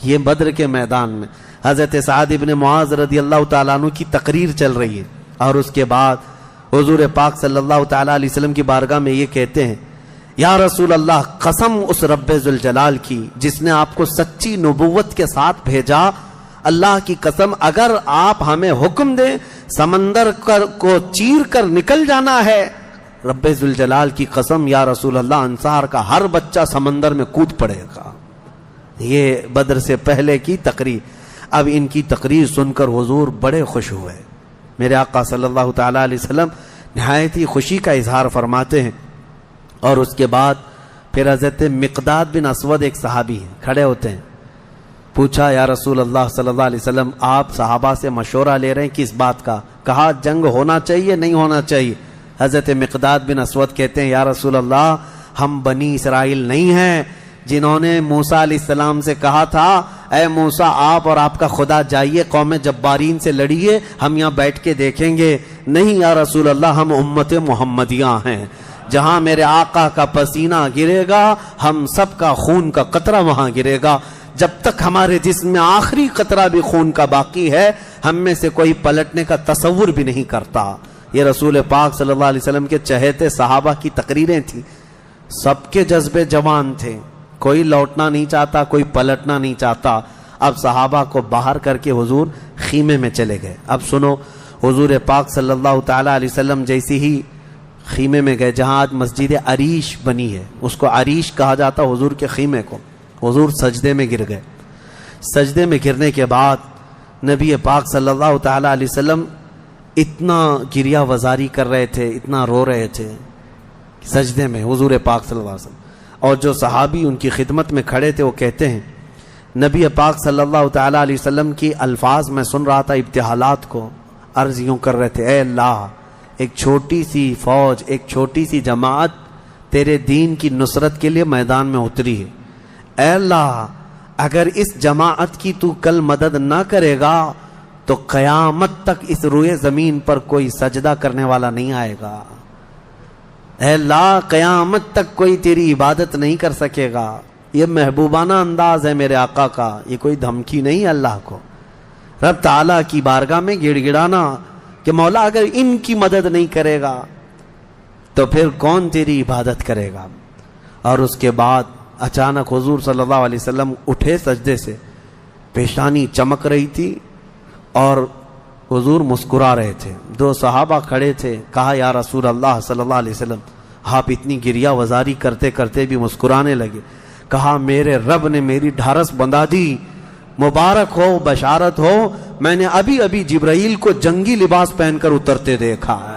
یہ بدر کے میدان میں حضرت سعد ابن معاذ رضی اللہ تعالیٰ عنہ کی تقریر چل رہی ہے، اور اس کے بعد حضور پاک صلی اللہ تعالیٰ علیہ وسلم کی بارگاہ میں یہ کہتے ہیں، یا رسول اللہ قسم اس رب ذوالجلال کی جس نے آپ کو سچی نبوت کے ساتھ بھیجا، اللہ کی قسم اگر آپ ہمیں حکم دیں سمندر کو چیر کر نکل جانا ہے، رب ذوالجلال کی قسم یا رسول اللہ انصار کا ہر بچہ سمندر میں کود پڑے گا۔ یہ بدر سے پہلے کی تقریر۔ اب ان کی تقریر سن کر حضور بڑے خوش ہوئے، میرے آقا صلی اللہ تعالیٰ علیہ وسلم نہایت ہی خوشی کا اظہار فرماتے ہیں، اور اس کے بعد پھر حضرت مقداد بن اسود ایک صحابی ہیں، کھڑے ہوتے ہیں، پوچھا یا رسول اللہ صلی اللہ علیہ وسلم آپ صحابہ سے مشورہ لے رہے ہیں کس بات کا؟ کہا جنگ ہونا چاہیے نہیں ہونا چاہیے؟ حضرت مقداد بن اسود کہتے ہیں یا رسول اللہ ہم بنی اسرائیل نہیں ہیں جنہوں نے موسیٰ علیہ السلام سے کہا تھا اے موسیٰ آپ اور آپ کا خدا جائیے قوم جبارین سے لڑیے، ہم یہاں بیٹھ کے دیکھیں گے۔ نہیں یا رسول اللہ ہم امت محمدیہ ہیں، جہاں میرے آقا کا پسینہ گرے گا ہم سب کا خون کا قطرہ وہاں گرے گا، جب تک ہمارے جسم میں آخری قطرہ بھی خون کا باقی ہے ہم میں سے کوئی پلٹنے کا تصور بھی نہیں کرتا۔ یہ رسول پاک صلی اللہ علیہ وسلم کے چہیتے صحابہ کی تقریریں تھیں، سب کے جذبے جوان تھے، کوئی لوٹنا نہیں چاہتا، کوئی پلٹنا نہیں چاہتا۔ اب صحابہ کو باہر کر کے حضور خیمے میں چلے گئے۔ اب سنو، حضور پاک صلی اللہ تعالیٰ علیہ وسلم جیسی ہی خیمے میں گئے جہاں آج مسجد عریش بنی ہے، اس کو عریش کہا جاتا حضور کے خیمے کو۔ حضور سجدے میں گر گئے۔ سجدے میں گرنے کے بعد نبی پاک صلی اللہ تعالیٰ علیہ وسلم اتنا گریہ وزاری کر رہے تھے، اتنا رو رہے تھے سجدے میں حضور پاک صلی اللہ علیہ وسلم، اور جو صحابی ان کی خدمت میں کھڑے تھے وہ کہتے ہیں نبی پاک صلی اللہ تعالیٰ علیہ وسلم کی الفاظ میں سن رہا تھا، ابتحالات کو عرض یوں کر رہے تھے، اے اللہ ایک چھوٹی سی فوج، ایک چھوٹی سی جماعت تیرے دین کی نصرت کے لیے میدان میں اتری ہے، اے اللہ اگر اس جماعت کی تو کل مدد نہ کرے گا تو قیامت تک اس روئے زمین پر کوئی سجدہ کرنے والا نہیں آئے گا، اے اللہ قیامت تک کوئی تیری عبادت نہیں کر سکے گا۔ یہ محبوبانہ انداز ہے میرے آقا کا، یہ کوئی دھمکی نہیں ہے اللہ کو، رب تعالیٰ کی بارگاہ میں گڑ گڑانا کہ مولا اگر ان کی مدد نہیں کرے گا تو پھر کون تیری عبادت کرے گا۔ اور اس کے بعد اچانک حضور صلی اللہ علیہ وسلم اٹھے سجدے سے، پیشانی چمک رہی تھی اور حضور مسکرا رہے تھے۔ دو صحابہ کھڑے تھے، کہا یا رسول اللہ صلی اللہ علیہ وسلم آپ اتنی گریہ وزاری کرتے کرتے بھی مسکرانے لگے۔ کہا میرے رب نے میری ڈھارس بندھا دی، مبارک ہو، بشارت ہو، میں نے ابھی ابھی جبرائیل کو جنگی لباس پہن کر اترتے دیکھا ہے۔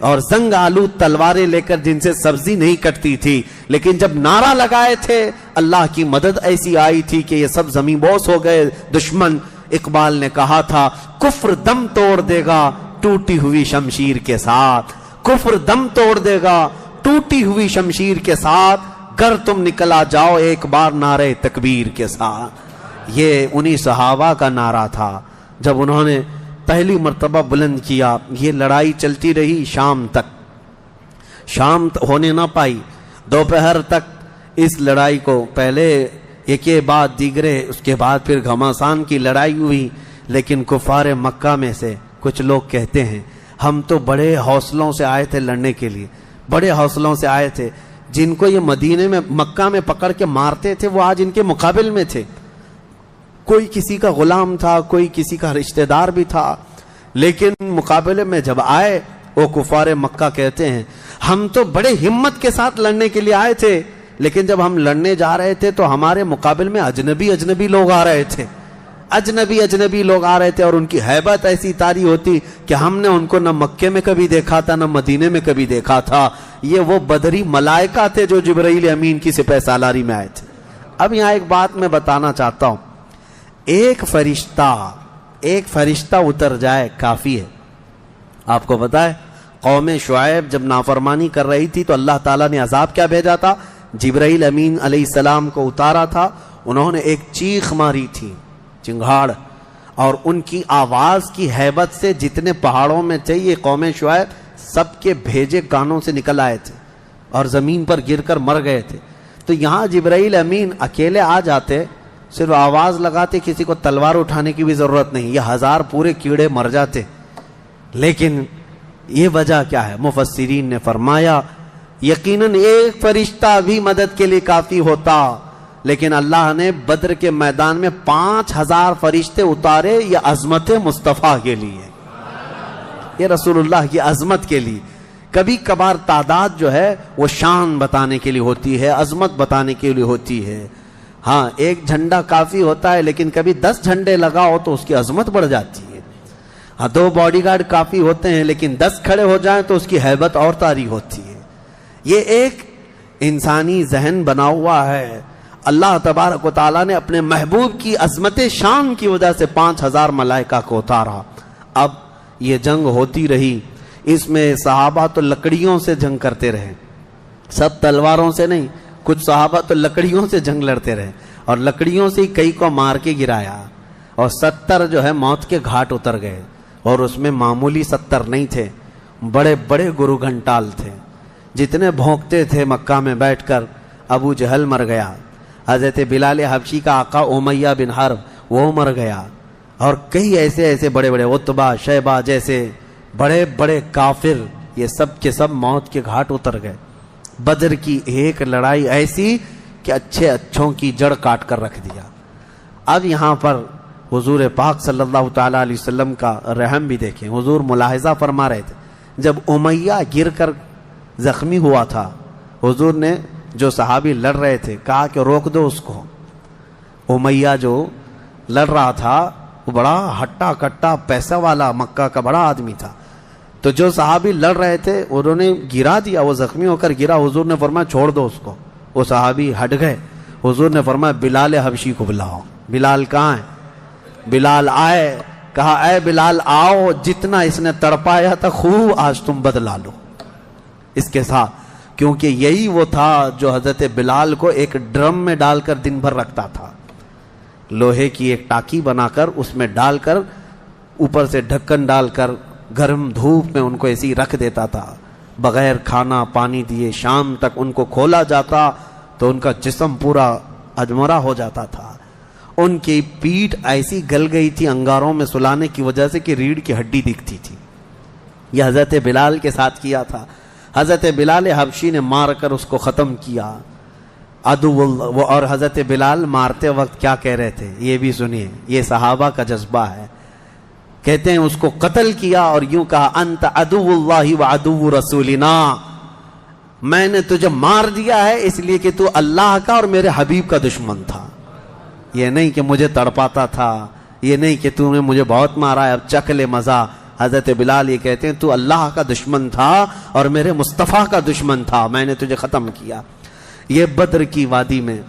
اور زنگ آلود تلواریں لے کر جن سے سبزی نہیں کٹتی تھی، لیکن جب نعرہ لگائے تھے اللہ کی مدد ایسی آئی تھی کہ یہ سب زمین بوس ہو گئے دشمن۔ اقبال نے کہا تھا کفر دم توڑ دے گا ٹوٹی ہوئی شمشیر کے ساتھ، کفر دم توڑ دے گا ٹوٹی ہوئی شمشیر کے ساتھ، گر تم نکلا جاؤ ایک بار نعرہ تکبیر کے ساتھ۔ یہ انہی صحابہ کا نعرہ تھا جب انہوں نے پہلی مرتبہ بلند کیا۔ یہ لڑائی چلتی رہی شام تک، شام ہونے نہ پائی، دوپہر تک اس لڑائی کو پہلے ایک بعد دیگرے، اس کے بعد پھر گھماسان کی لڑائی ہوئی۔ لیکن کفار مکہ میں سے کچھ لوگ کہتے ہیں ہم تو بڑے حوصلوں سے آئے تھے لڑنے کے لیے، بڑے حوصلوں سے آئے تھے، جن کو یہ مدینے میں مکہ میں پکڑ کے مارتے تھے وہ آج ان کے مقابل میں تھے، کوئی کسی کا غلام تھا، کوئی کسی کا رشتہ دار بھی تھا، لیکن مقابلے میں جب آئے وہ کفار مکہ کہتے ہیں ہم تو بڑے ہمت کے ساتھ لڑنے کے لیے آئے تھے، لیکن جب ہم لڑنے جا رہے تھے تو ہمارے مقابل میں اجنبی لوگ آ رہے تھے، اجنبی لوگ آ رہے تھے، اور ان کی ہیبت ایسی طاری ہوتی کہ ہم نے ان کو نہ مکے میں کبھی دیکھا تھا نہ مدینے میں کبھی دیکھا تھا۔ یہ وہ بدری ملائکہ تھے جو جبرائیل امین کی سپہ سالاری میں آئے تھے۔ اب یہاں ایک بات میں بتانا چاہتا ہوں، ایک فرشتہ اتر جائے کافی ہے۔ آپ کو پتا ہے قوم شعیب جب نافرمانی کر رہی تھی تو اللہ تعالیٰ نے عذاب کیا بھیجا تھا؟ جبرائیل امین علیہ السلام کو اتارا تھا، انہوں نے ایک چیخ ماری تھی، چنگھاڑ، اور ان کی آواز کی ہیبت سے جتنے پہاڑوں میں تھے یہ قوم شعیب سب کے بھیجے کانوں سے نکل آئے تھے اور زمین پر گر کر مر گئے تھے۔ تو یہاں جبرائیل امین اکیلے آ جاتے، صرف آواز لگاتے، کسی کو تلوار اٹھانے کی بھی ضرورت نہیں، یہ 1000 پورے کیڑے مر جاتے۔ لیکن یہ وجہ کیا ہے؟ مفسرین نے فرمایا یقیناً ایک فرشتہ بھی مدد کے لیے کافی ہوتا، لیکن اللہ نے بدر کے میدان میں 5000 فرشتے اتارے، یہ عظمت مصطفیٰ کے لیے، یہ رسول اللہ کی عظمت کے لیے۔ کبھی کبھار تعداد جو ہے وہ شان بتانے کے لیے ہوتی ہے، عظمت بتانے کے لیے ہوتی ہے۔ ہاں ایک جھنڈا کافی ہوتا ہے، لیکن کبھی 10 جھنڈے لگاؤ تو اس کی عظمت بڑھ جاتی ہے۔ ہاں 2 باڈی گارڈ کافی ہوتے ہیں، لیکن 10 کھڑے ہو جائیں تو اس کی ہیبت اور طاری ہوتی ہے۔ یہ ایک انسانی ذہن بنا ہوا ہے۔ اللہ تبارک و تعالیٰ نے اپنے محبوب کی عظمت شان کی وجہ سے 5000 ملائکہ کو اتارا۔ اب یہ جنگ ہوتی رہی، اس میں صحابہ تو لکڑیوں سے جنگ کرتے رہے، سب تلواروں سے نہیں، کچھ صحابہ تو لکڑیوں سے جنگ لڑتے رہے، اور لکڑیوں سے ہی کئی کو مار کے گرایا، اور 70 جو ہے موت کے گھاٹ اتر گئے، اور اس میں معمولی 70 نہیں تھے، بڑے بڑے گرو گھنٹال تھے، جتنے بھونکتے تھے مکہ میں بیٹھ کر۔ ابو جہل مر گیا، حضرت بلال حبشی کا آقا امیہ بن حرب وہ مر گیا، اور کئی ایسے بڑے بڑے عتبہ شیبہ جیسے بڑے بڑے کافر، یہ سب کے سب موت کے گھاٹ اتر گئے۔ بدر کی ایک لڑائی ایسی کہ اچھوں کی جڑ کاٹ کر رکھ دیا۔ اب یہاں پر حضور پاک صلی اللہ تعالیٰ علیہ وسلم کا رحم بھی دیکھیں۔ حضور ملاحظہ فرما رہے تھے، جب امیہ گر کر زخمی ہوا تھا، حضور نے جو صحابی لڑ رہے تھے کہا کہ روک دو اس کو۔ امیہ جو لڑ رہا تھا وہ بڑا ہٹا کٹا پیسہ والا مکہ کا بڑا آدمی تھا، تو جو صحابی لڑ رہے تھے انہوں نے گرا دیا، وہ زخمی ہو کر گرا، حضور نے فرمایا چھوڑ دو اس کو، وہ صحابی ہٹ گئے۔ حضور نے فرمایا بلال حبشی کو بلاؤ۔ بلال کہاں ہے؟ بلال آئے، کہا اے بلال آؤ، جتنا اس نے تڑپایا تھا خوب آج تم بدلا لو اس کے ساتھ، کیونکہ یہی وہ تھا جو حضرت بلال کو ایک ڈرم میں ڈال کر دن بھر رکھتا تھا، لوہے کی ایک ٹاکی بنا کر اس میں ڈال کر اوپر سے ڈھکن ڈال کر گرم دھوپ میں ان کو ایسی ہی رکھ دیتا تھا، بغیر کھانا پانی دیے شام تک ان کو کھولا جاتا تو ان کا جسم پورا اجمرا ہو جاتا تھا۔ ان کی پیٹھ ایسی گل گئی تھی انگاروں میں سلانے کی وجہ سے کہ ریڑھ کی ہڈی دکھتی تھی۔ یہ حضرت بلال کے ساتھ کیا تھا۔ حضرت بلال حبشی نے مار کر اس کو ختم کیا۔ اور حضرت بلال مارتے وقت کیا کہہ رہے تھے یہ بھی سنیے، یہ صحابہ کا جذبہ ہے۔ کہتے ہیں اس کو قتل کیا اور یوں کہا انت عدو اللہ و عدو رسولنا، میں نے تجھے مار دیا ہے اس لیے کہ تو اللہ کا اور میرے حبیب کا دشمن تھا، یہ نہیں کہ مجھے تڑپاتا تھا، یہ نہیں کہ تو نے مجھے بہت مارا ہے اب چکھ لے مزہ، حضرت بلال یہ کہتے ہیں تو اللہ کا دشمن تھا اور میرے مصطفیٰ کا دشمن تھا، میں نے تجھے ختم کیا۔ یہ بدر کی وادی میں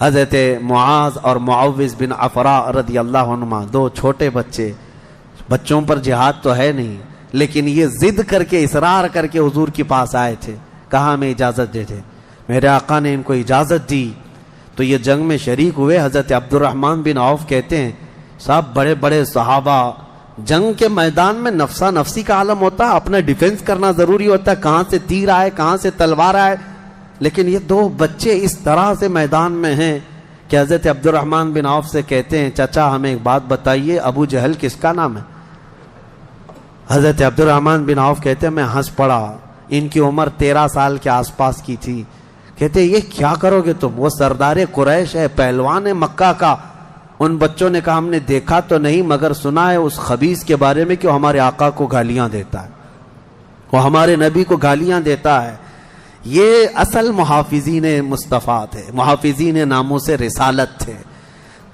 حضرت معاذ اور معوذ بن عفراء رضی اللہ عنہما، دو چھوٹے بچوں پر جہاد تو ہے نہیں، لیکن یہ ضد کر کے اصرار کر کے حضور کے پاس آئے تھے، کہا ہمیں اجازت دے دے۔ میرے آقا نے ان کو اجازت دی تو یہ جنگ میں شریک ہوئے۔ حضرت عبد الرحمن بن عوف کہتے ہیں صاحب بڑے بڑے صحابہ، جنگ کے میدان میں نفسا نفسی کا عالم ہوتا ہے، اپنا ڈیفنس کرنا ضروری ہوتا ہے، کہاں سے تیر آئے کہاں سے تلوار آئے، لیکن یہ دو بچے اس طرح سے میدان میں ہیں کہ حضرت عبد الرحمن بن عوف سے کہتے ہیں چچا ہمیں ایک بات بتائیے، ابو جہل کس کا نام ہے؟ حضرت عبد الرحمن بن عوف کہتے ہیں میں ہنس پڑا، ان کی عمر 13 سال کے آس پاس کی تھی۔ کہتے یہ کیا کرو گے تم؟ وہ سردار قریش ہے، پہلوان ہے مکہ کا۔ ان بچوں نے کہا ہم نے دیکھا تو نہیں مگر سنا ہے اس خبیث کے بارے میں کہ وہ ہمارے آقا کو گالیاں دیتا ہے، وہ ہمارے نبی کو گالیاں دیتا ہے۔ یہ اصل محافظین مصطفیٰ تھے، محافظین ناموس رسالت تھے،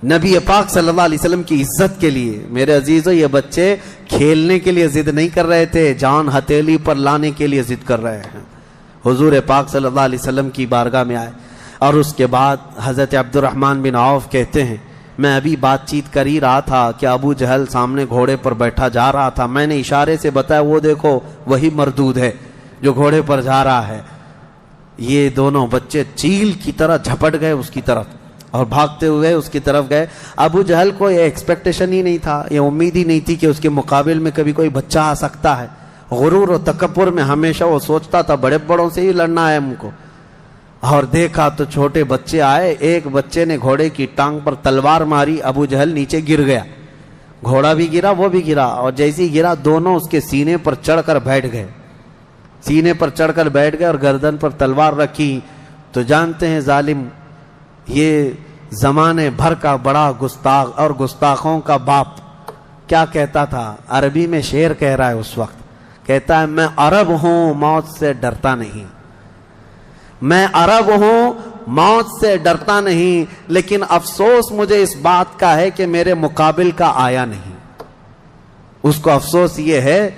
نبی پاک صلی اللہ علیہ وسلم کی عزت کے لیے۔ میرے عزیزو یہ بچے کھیلنے کے لیے ضد نہیں کر رہے تھے، جان ہتھیلی پر لانے کے لیے ضد کر رہے ہیں۔ حضور پاک صلی اللہ علیہ وسلم کی بارگاہ میں آئے اور اس کے بعد حضرت عبد الرحمن بن عوف کہتے ہیں میں ابھی بات چیت کر ہی رہا تھا کہ ابو جہل سامنے گھوڑے پر بیٹھا جا رہا تھا، میں نے اشارے سے بتایا وہ دیکھو وہی مردود ہے جو گھوڑے پر جا رہا ہے۔ یہ دونوں بچے چیل کی طرح جھپٹ گئے اس کی طرف اور بھاگتے ہوئے اس کی طرف گئے۔ ابو جہل کو یہ ایکسپیکٹیشن ہی نہیں تھا، یہ امید ہی نہیں تھی کہ اس کے مقابل میں کبھی کوئی بچہ آ سکتا ہے۔ غرور و تکبر میں ہمیشہ وہ سوچتا تھا بڑے بڑوں سے ہی لڑنا ہے ہم کو، اور دیکھا تو چھوٹے بچے آئے، ایک بچے نے گھوڑے کی ٹانگ پر تلوار ماری، ابو جہل نیچے گر گیا، گھوڑا بھی گرا وہ بھی گرا، اور جیسے گرا دونوں اس کے سینے پر چڑھ کر بیٹھ گئے، سینے پر چڑھ کر بیٹھ گئے اور گردن پر تلوار رکھی۔ تو جانتے ہیں ظالم یہ زمانے بھر کا بڑا گستاخ اور گستاخوں کا باپ کیا کہتا تھا، عربی میں شعر کہہ رہا ہے اس وقت، کہتا ہے میں عرب ہوں موت سے ڈرتا نہیں، میں عرب ہوں موت سے ڈرتا نہیں، لیکن افسوس مجھے اس بات کا ہے کہ میرے مقابل کا آیا نہیں۔ اس کو افسوس یہ ہے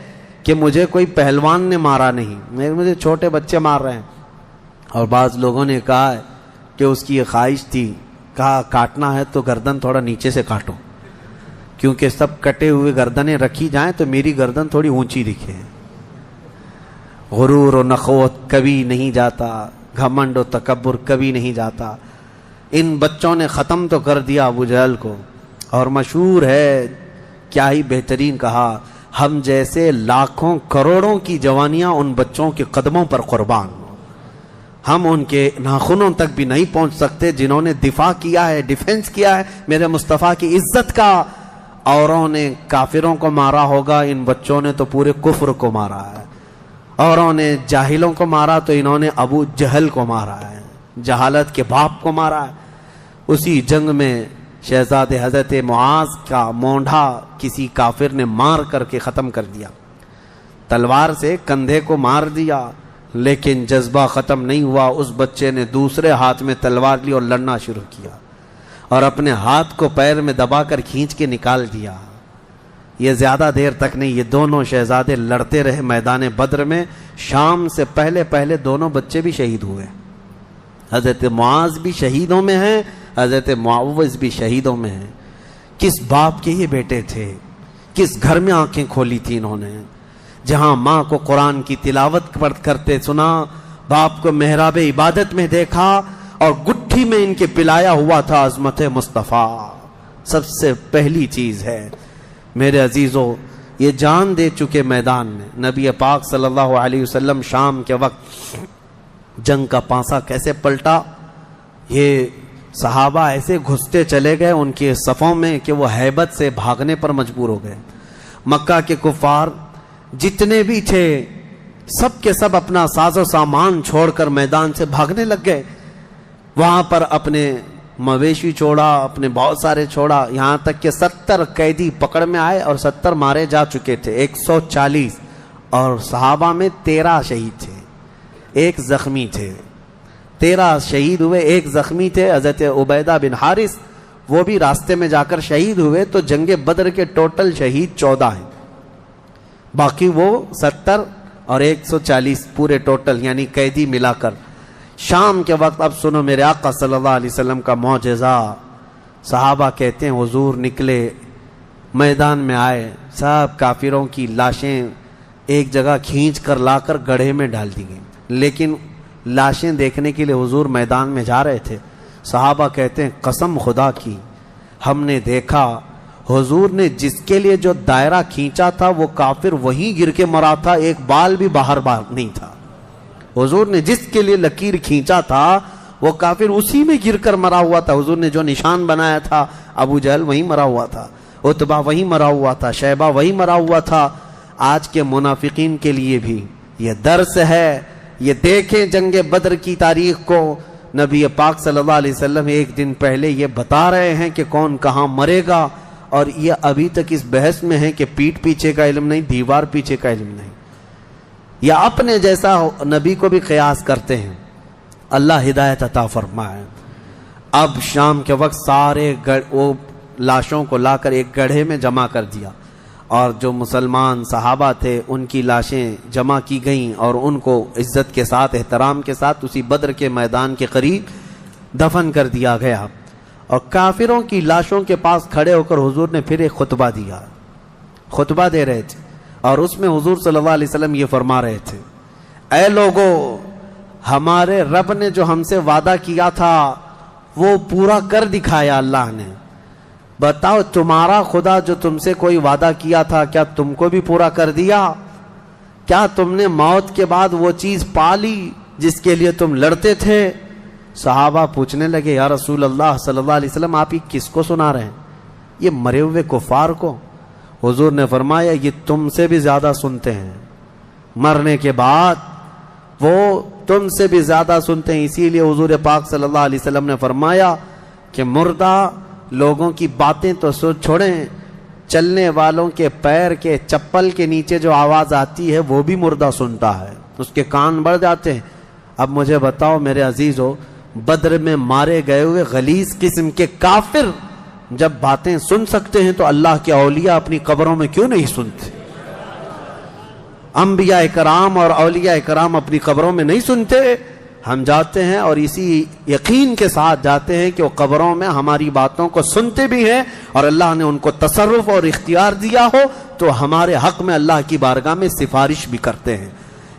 کہ مجھے کوئی پہلوان نے مارا نہیں، مجھے چھوٹے بچے مار رہے ہیں۔ اور بعض لوگوں نے کہا کہ اس کی یہ خواہش تھی، کہا کاٹنا ہے تو گردن تھوڑا نیچے سے کاٹو، کیونکہ سب کٹے ہوئے گردنیں رکھی جائیں تو میری گردن تھوڑی اونچی دکھے۔ غرور و نخوت کبھی نہیں جاتا، گھمنڈ و تکبر کبھی نہیں جاتا۔ ان بچوں نے ختم تو کر دیا ابو جہل کو، اور مشہور ہے کیا ہی بہترین کہا، ہم جیسے لاکھوں کروڑوں کی جوانیاں ان بچوں کے قدموں پر قربان، ہم ان کے ناخنوں تک بھی نہیں پہنچ سکتے جنہوں نے دفاع کیا ہے، ڈیفنس کیا ہے میرے مصطفیٰ کی عزت کا۔ اوروں نے کافروں کو مارا ہوگا، ان بچوں نے تو پورے کفر کو مارا ہے۔ اوروں نے جاہلوں کو مارا تو انہوں نے ابو جہل کو مارا ہے، جہالت کے باپ کو مارا ہے۔ اسی جنگ میں شہزادے حضرت معاذ کا مونڈھا کسی کافر نے مار کر کے ختم کر دیا، تلوار سے کندھے کو مار دیا، لیکن جذبہ ختم نہیں ہوا۔ اس بچے نے دوسرے ہاتھ میں تلوار لی اور لڑنا شروع کیا، اور اپنے ہاتھ کو پیر میں دبا کر کھینچ کے نکال دیا۔ یہ زیادہ دیر تک نہیں، یہ دونوں شہزادے لڑتے رہے میدان بدر میں۔ شام سے پہلے پہلے دونوں بچے بھی شہید ہوئے، حضرت معاذ بھی شہیدوں میں ہیں، حضرت معوذ بھی شہیدوں میں ہیں۔ کس باپ کے یہ بیٹے تھے، کس گھر میں آنکھیں کھولی تھی انہوں نے، جہاں ماں کو قرآن کی تلاوت کرتے سنا، باپ کو محراب عبادت میں دیکھا، اور گٹھی میں ان کے پلایا ہوا تھا عظمت مصطفیٰ۔ سب سے پہلی چیز ہے میرے عزیزو، یہ جان دے چکے میدان میں نبی پاک صلی اللہ علیہ وسلم شام کے وقت جنگ کا پانسا کیسے پلٹا۔ یہ صحابہ ایسے گھستے چلے گئے ان کے صفوں میں کہ وہ ہیبت سے بھاگنے پر مجبور ہو گئے۔ مکہ کے کفار جتنے بھی تھے سب کے سب اپنا ساز و سامان چھوڑ کر میدان سے بھاگنے لگ گئے۔ وہاں پر اپنے مویشی چھوڑا، اپنے بہت سارے چھوڑا، یہاں تک کہ 70 قیدی پکڑ میں آئے اور 70 مارے جا چکے تھے، 140، اور صحابہ میں 13 شہید تھے، ایک زخمی تھے۔ 13 شہید ہوئے، ایک زخمی تھے حضرت عبیدہ بن حارث، وہ بھی راستے میں جا کر شہید ہوئے۔ تو جنگ بدر کے ٹوٹل شہید 14 ہیں۔ باقی وہ 70 اور 140 پورے ٹوٹل یعنی قیدی ملا کر. شام کے وقت اب سنو میرے آقا صلی اللہ علیہ وسلم کا معجزہ. صحابہ کہتے ہیں حضور نکلے میدان میں آئے, سب کافروں کی لاشیں ایک جگہ کھینچ کر لا کر گڑھے میں ڈال دی گئیں, لیکن لاشیں دیکھنے کے لیے حضور میدان میں جا رہے تھے. صحابہ کہتے ہیں قسم خدا کی ہم نے دیکھا حضور نے جس کے لیے جو دائرہ کھینچا تھا وہ کافر وہیں گر کے مرا تھا, ایک بال بھی باہر نہیں تھا. حضور نے جس کے لیے لکیر کھینچا تھا وہ کافر اسی میں گر کر مرا ہوا تھا. حضور نے جو نشان بنایا تھا ابو جہل وہیں مرا ہوا تھا, عتبہ وہیں مرا ہوا تھا, شیبہ وہیں مرا ہوا تھا. آج کے منافقین کے لیے بھی یہ درس ہے. یہ دیکھیں جنگ بدر کی تاریخ کو, نبی پاک صلی اللہ علیہ وسلم ایک دن پہلے یہ بتا رہے ہیں کہ کون کہاں مرے گا, اور یہ ابھی تک اس بحث میں ہے کہ پیٹ پیچھے کا علم نہیں, دیوار پیچھے کا علم نہیں, یا اپنے جیسا نبی کو بھی قیاس کرتے ہیں. اللہ ہدایت عطا فرمائے. اب شام کے وقت سارے وہ لاشوں کو لا کر ایک گڑھے میں جمع کر دیا, اور جو مسلمان صحابہ تھے ان کی لاشیں جمع کی گئیں اور ان کو عزت کے ساتھ احترام کے ساتھ اسی بدر کے میدان کے قریب دفن کر دیا گیا. اور کافروں کی لاشوں کے پاس کھڑے ہو کر حضور نے پھر ایک خطبہ دیا, خطبہ دے رہے تھے, اور اس میں حضور صلی اللہ علیہ وسلم یہ فرما رہے تھے, اے لوگو ہمارے رب نے جو ہم سے وعدہ کیا تھا وہ پورا کر دکھایا اللہ نے. بتاؤ تمہارا خدا جو تم سے کوئی وعدہ کیا تھا کیا تم کو بھی پورا کر دیا؟ کیا تم نے موت کے بعد وہ چیز پا لی جس کے لیے تم لڑتے تھے؟ صحابہ پوچھنے لگے یا رسول اللہ صلی اللہ علیہ وسلم آپ ہی کس کو سنا رہے ہیں, یہ مرے ہوئے کفار کو؟ حضور نے فرمایا یہ تم سے بھی زیادہ سنتے ہیں, مرنے کے بعد وہ تم سے بھی زیادہ سنتے ہیں. اسی لیے حضور پاک صلی اللہ علیہ وسلم نے فرمایا کہ مردہ لوگوں کی باتیں تو چھوڑیں, چلنے والوں کے پیر کے چپل کے نیچے جو آواز آتی ہے وہ بھی مردہ سنتا ہے, اس کے کان بڑھ جاتے ہیں. اب مجھے بتاؤ میرے عزیزو, بدر میں مارے گئے ہوئے غلیظ قسم کے کافر جب باتیں سن سکتے ہیں تو اللہ کے اولیاء اپنی قبروں میں کیوں نہیں سنتے؟ انبیاء کرام اور اولیاء کرام اپنی قبروں میں نہیں سنتے؟ ہم جاتے ہیں اور اسی یقین کے ساتھ جاتے ہیں کہ وہ قبروں میں ہماری باتوں کو سنتے بھی ہیں, اور اللہ نے ان کو تصرف اور اختیار دیا ہو تو ہمارے حق میں اللہ کی بارگاہ میں سفارش بھی کرتے ہیں.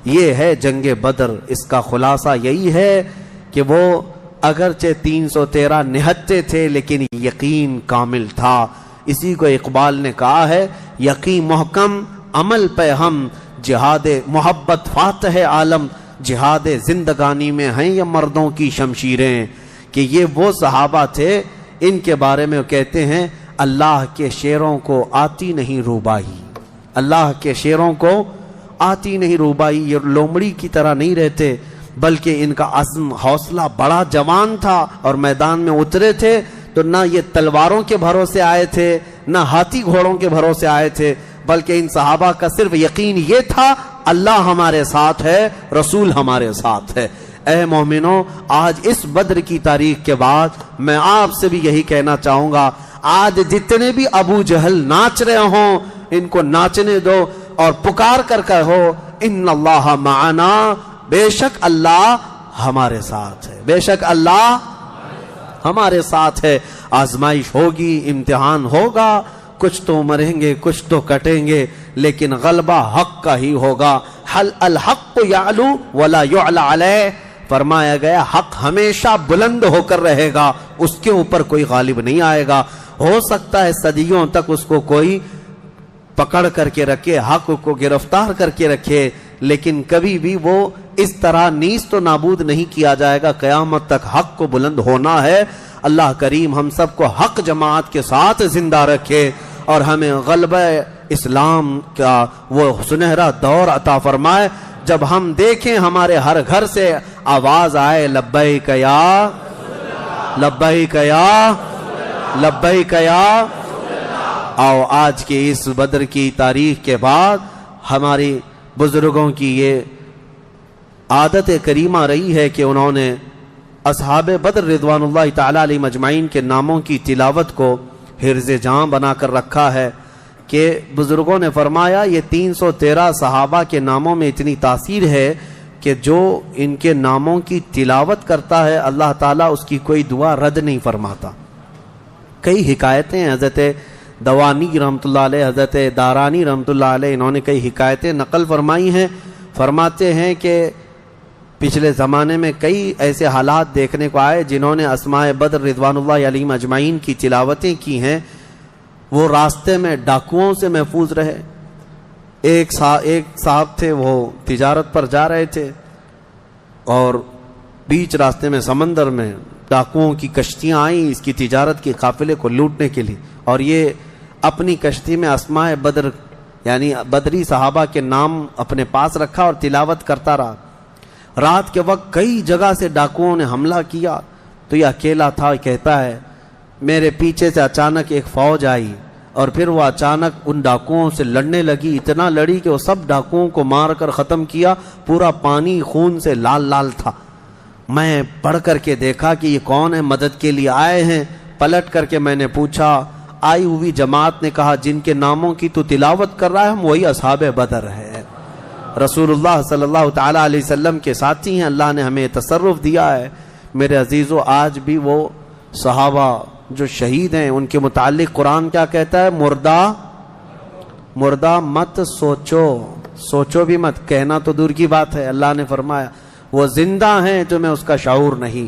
یہ ہے جنگ بدر. اس کا خلاصہ یہی ہے کہ وہ اگرچہ 313 نہتے تھے لیکن یقین کامل تھا. اسی کو اقبال نے کہا ہے, یقین محکم عمل پہ ہم, جہاد محبت فاتح عالم, جہاد زندگانی میں ہیں یہ مردوں کی شمشیریں. کہ یہ وہ صحابہ تھے, ان کے بارے میں کہتے ہیں اللہ کے شیروں کو آتی نہیں روبائی, اللہ کے شیروں کو آتی نہیں روبائی. یہ لومڑی کی طرح نہیں رہتے بلکہ ان کا عزم حوصلہ بڑا جوان تھا, اور میدان میں اترے تھے تو نہ یہ تلواروں کے بھروسے آئے تھے نہ ہاتھی گھوڑوں کے بھروسے آئے تھے, بلکہ ان صحابہ کا صرف یقین یہ تھا اللہ ہمارے ساتھ ہے, رسول ہمارے ساتھ ہے. اے مومنوں, آج اس بدر کی تاریخ کے بعد میں آپ سے بھی یہی کہنا چاہوں گا, آج جتنے بھی ابو جہل ناچ رہے ہوں ان کو ناچنے دو اور پکار کر کہو ان اللہ معنا, بے شک اللہ ہمارے ساتھ ہے, بے شک اللہ ہمارے ساتھ ہے. آزمائش ہوگی, امتحان ہوگا, کچھ تو مریں گے کچھ تو کٹیں گے, لیکن غلبہ حق کا ہی ہوگا. حل الحق یعلو ولا یعلی علیہ, فرمایا گیا حق ہمیشہ بلند ہو کر رہے گا, اس کے اوپر کوئی غالب نہیں آئے گا. ہو سکتا ہے صدیوں تک اس کو کوئی پکڑ کر کے رکھے, حق کو گرفتار کر کے رکھے, لیکن کبھی بھی وہ اس طرح نیست و نابود نہیں کیا جائے گا. قیامت تک حق کو بلند ہونا ہے. اللہ کریم ہم سب کو حق جماعت کے ساتھ زندہ رکھے اور ہمیں غلبہ اسلام کا وہ سنہرا دور عطا فرمائے جب ہم دیکھیں ہمارے ہر گھر سے آواز آئے لبیک یا لبیک یا لبیک یا. آؤ آج کے اس بدر کی تاریخ کے بعد ہماری بزرگوں کی یہ عادت کریمہ رہی ہے کہ انہوں نے اصحاب بدر رضوان اللہ تعالی علیہ مجمعین کے ناموں کی تلاوت کو حرز جاں بنا کر رکھا ہے کہ بزرگوں نے فرمایا یہ 313 صحابہ کے ناموں میں اتنی تاثیر ہے کہ جو ان کے ناموں کی تلاوت کرتا ہے اللہ تعالیٰ اس کی کوئی دعا رد نہیں فرماتا۔ کئی حکایتیں حضرت دوانی رحمۃ اللہ علیہ، حضرت دارانی رحمۃ اللہ علیہ، انہوں نے کئی حکایتیں نقل فرمائی ہیں۔ فرماتے ہیں کہ پچھلے زمانے میں کئی ایسے حالات دیکھنے کو آئے جنہوں نے اسماء بدر رضوان اللہ علیہم اجمعین کی تلاوتیں کی ہیں، وہ راستے میں ڈاکوؤں سے محفوظ رہے۔ ایک صاحب تھے، وہ تجارت پر جا رہے تھے اور بیچ راستے میں سمندر میں ڈاکوؤں کی کشتیاں آئیں اس کی تجارت کے قافلے کو لوٹنے کے لیے، اور یہ اپنی کشتی میں اسماء بدر یعنی بدری صحابہ کے نام اپنے پاس رکھا اور تلاوت کرتا رہا۔ رات کے وقت کئی جگہ سے ڈاکوؤں نے حملہ کیا تو یہ اکیلا تھا۔ کہتا ہے میرے پیچھے سے اچانک ایک فوج آئی اور پھر وہ اچانک ان ڈاکوؤں سے لڑنے لگی، اتنا لڑی کہ وہ سب ڈاکوؤں کو مار کر ختم کیا، پورا پانی خون سے لال لال تھا۔ میں پڑھ کر کے دیکھا کہ یہ کون ہے، مدد کے لیے آئے ہیں۔ پلٹ کر کے میں نے پوچھا، آئی ہوئی جماعت نے کہا جن کے ناموں کی تو تلاوت کر رہا ہے ہم وہی اصحاب بدر ہے، رسول اللہ صلی اللہ تعالیٰ علیہ وسلم کے ساتھی ہیں، اللہ نے ہمیں تصرف دیا ہے۔ میرے عزیزو، آج بھی وہ صحابہ جو شہید ہیں ان کے متعلق قرآن کیا کہتا ہے؟ مردہ مت سوچو بھی مت، کہنا تو دور کی بات ہے۔ اللہ نے فرمایا وہ زندہ ہیں، تمہیں اس کا شعور نہیں۔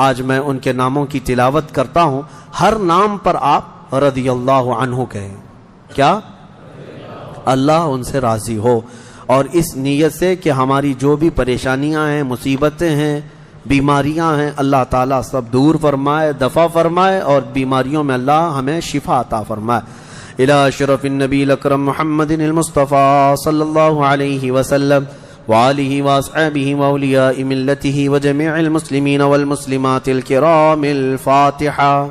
آج میں ان کے ناموں کی تلاوت کرتا ہوں، ہر نام پر آپ رضی اللہ عنہ کہیں، کیا اللہ ان سے راضی ہو، اور اس نیت سے کہ ہماری جو بھی پریشانیاں ہیں، مصیبتیں ہیں، بیماریاں ہیں، اللہ تعالیٰ سب دور فرمائے، دفع فرمائے، اور بیماریوں میں اللہ ہمیں شفا عطا فرمائے۔ الى شرف النبی الاکرم محمد المصطفى صلی اللہ علیہ وسلم وآلہ واصحابہ واولیاء ملتہ وجميع المسلمین والمسلمات الکرام الفاتحہ۔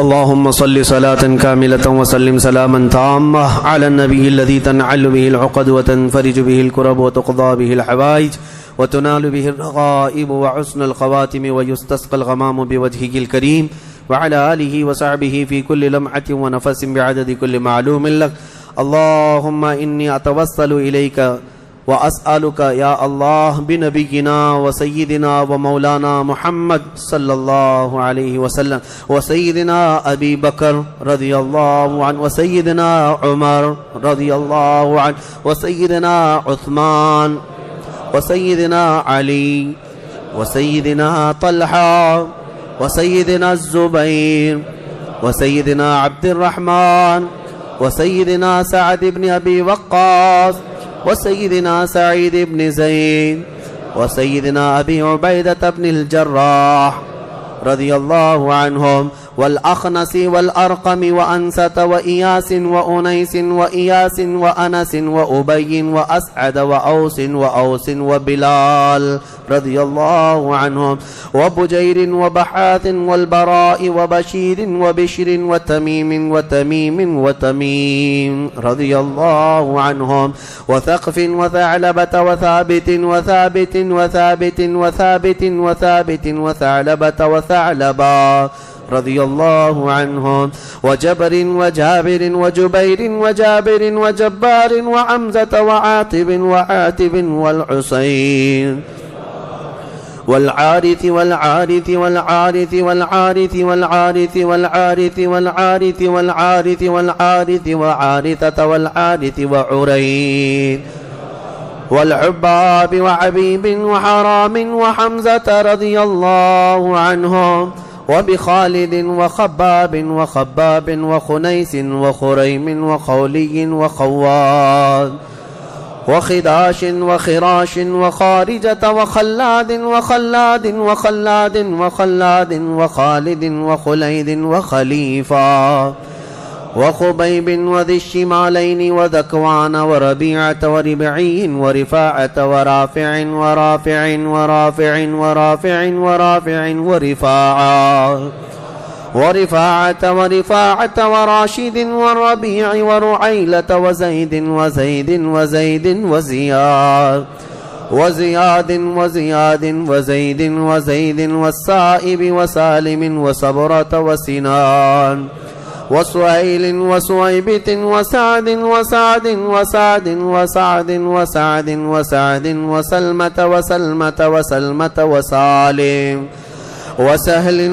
اللهم صل صلاة كاملة وسلم سلاما تاما على النبي الذي تنعل به العقد وتنفرج به الكرب وتقضى به الحوائج وتنال به الرغائب وحسن الخواتم ويستسقى الغمام بوجهه الكريم وعلى آله وصحبه في كل لمحة ونفس بعدد كل معلوم لك۔ اللهم إني أتوسل إليك وأسألك يا الله بنبينا وسيدنا ومولانا محمد صلى الله عليه وسلم وسيدنا أبي بكر رضي الله عنه وسيدنا عمر رضي الله عنه وسيدنا عثمان وسيدنا علي وسيدنا طلحة وسيدنا الزبير وسيدنا عبد الرحمن وسيدنا سعد بن أبي وقاص وسيدنا سعيد بن زيد وسيدنا أبي عبيدة بن الجراح رضي الله عنهم والأخنس والأرقم وأنسة وإياس وأنيس وإياس وأنس وأبي وأسعد وأوس وبلال رضي الله عنهم وبجير وبحاث والبراء وبشير وبشر وتميم رضي الله عنهم وثقف وثعلبة وثابت وثعلبة وثعلبا رضي الله عنهم وجبر وجابر وجبير وجابر وجبار وعمزة وعاتب والحسين والعارث والعارث والعارث والعارث والعارث والعارث والعارث والعارث والعارث وعارثة والعارث وعرين والحباب وعبيب وحرام وحمزة رضي الله عنهم وبخالد وخباب وخنيس وخريم وخولي وخواد وخداش وخراش وخارجة وخلاد وخالد وخليد وخليفة وخبيب وذي الشمالين وذكوان وربيعة وربعي ورفاعة ورافع ورفاعة وراشد والربيع ورعيلة وزيد وزياد وزياد وزيد والسائب وسالم وصبرة وسنان وسهيل وسويبة وسعد وسلمة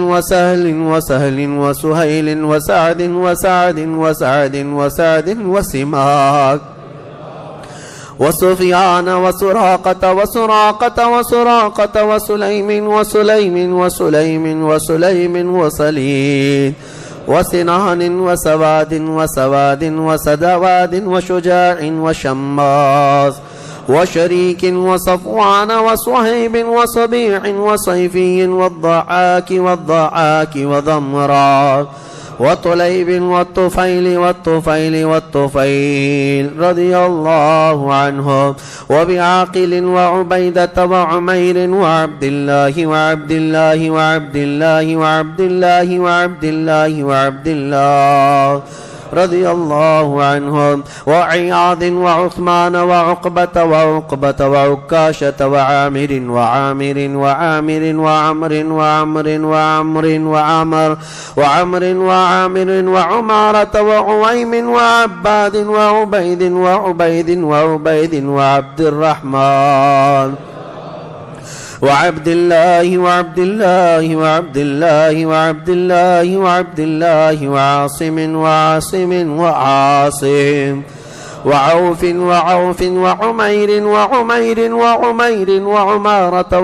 وسالم وسهيل وسعد وسماك وسفيان وسراقة وسليم وسليد وسنان وسواد وسدواد وشجاع وشماس وشريك وصفوان وصهيب وصبيع وصيفي والضحاك وضمرا وطليب والطفيل رضي الله عنهم وبعاقل وعبيدة وعمير وعبد الله رضي الله عنهم وعياض وعثمان وعقبة وعكاشة وعامر وعمارة وعويم وعباد وعبيد وعبد الرحمن وعبد الله وعاصم وعوف وعمير وعمارة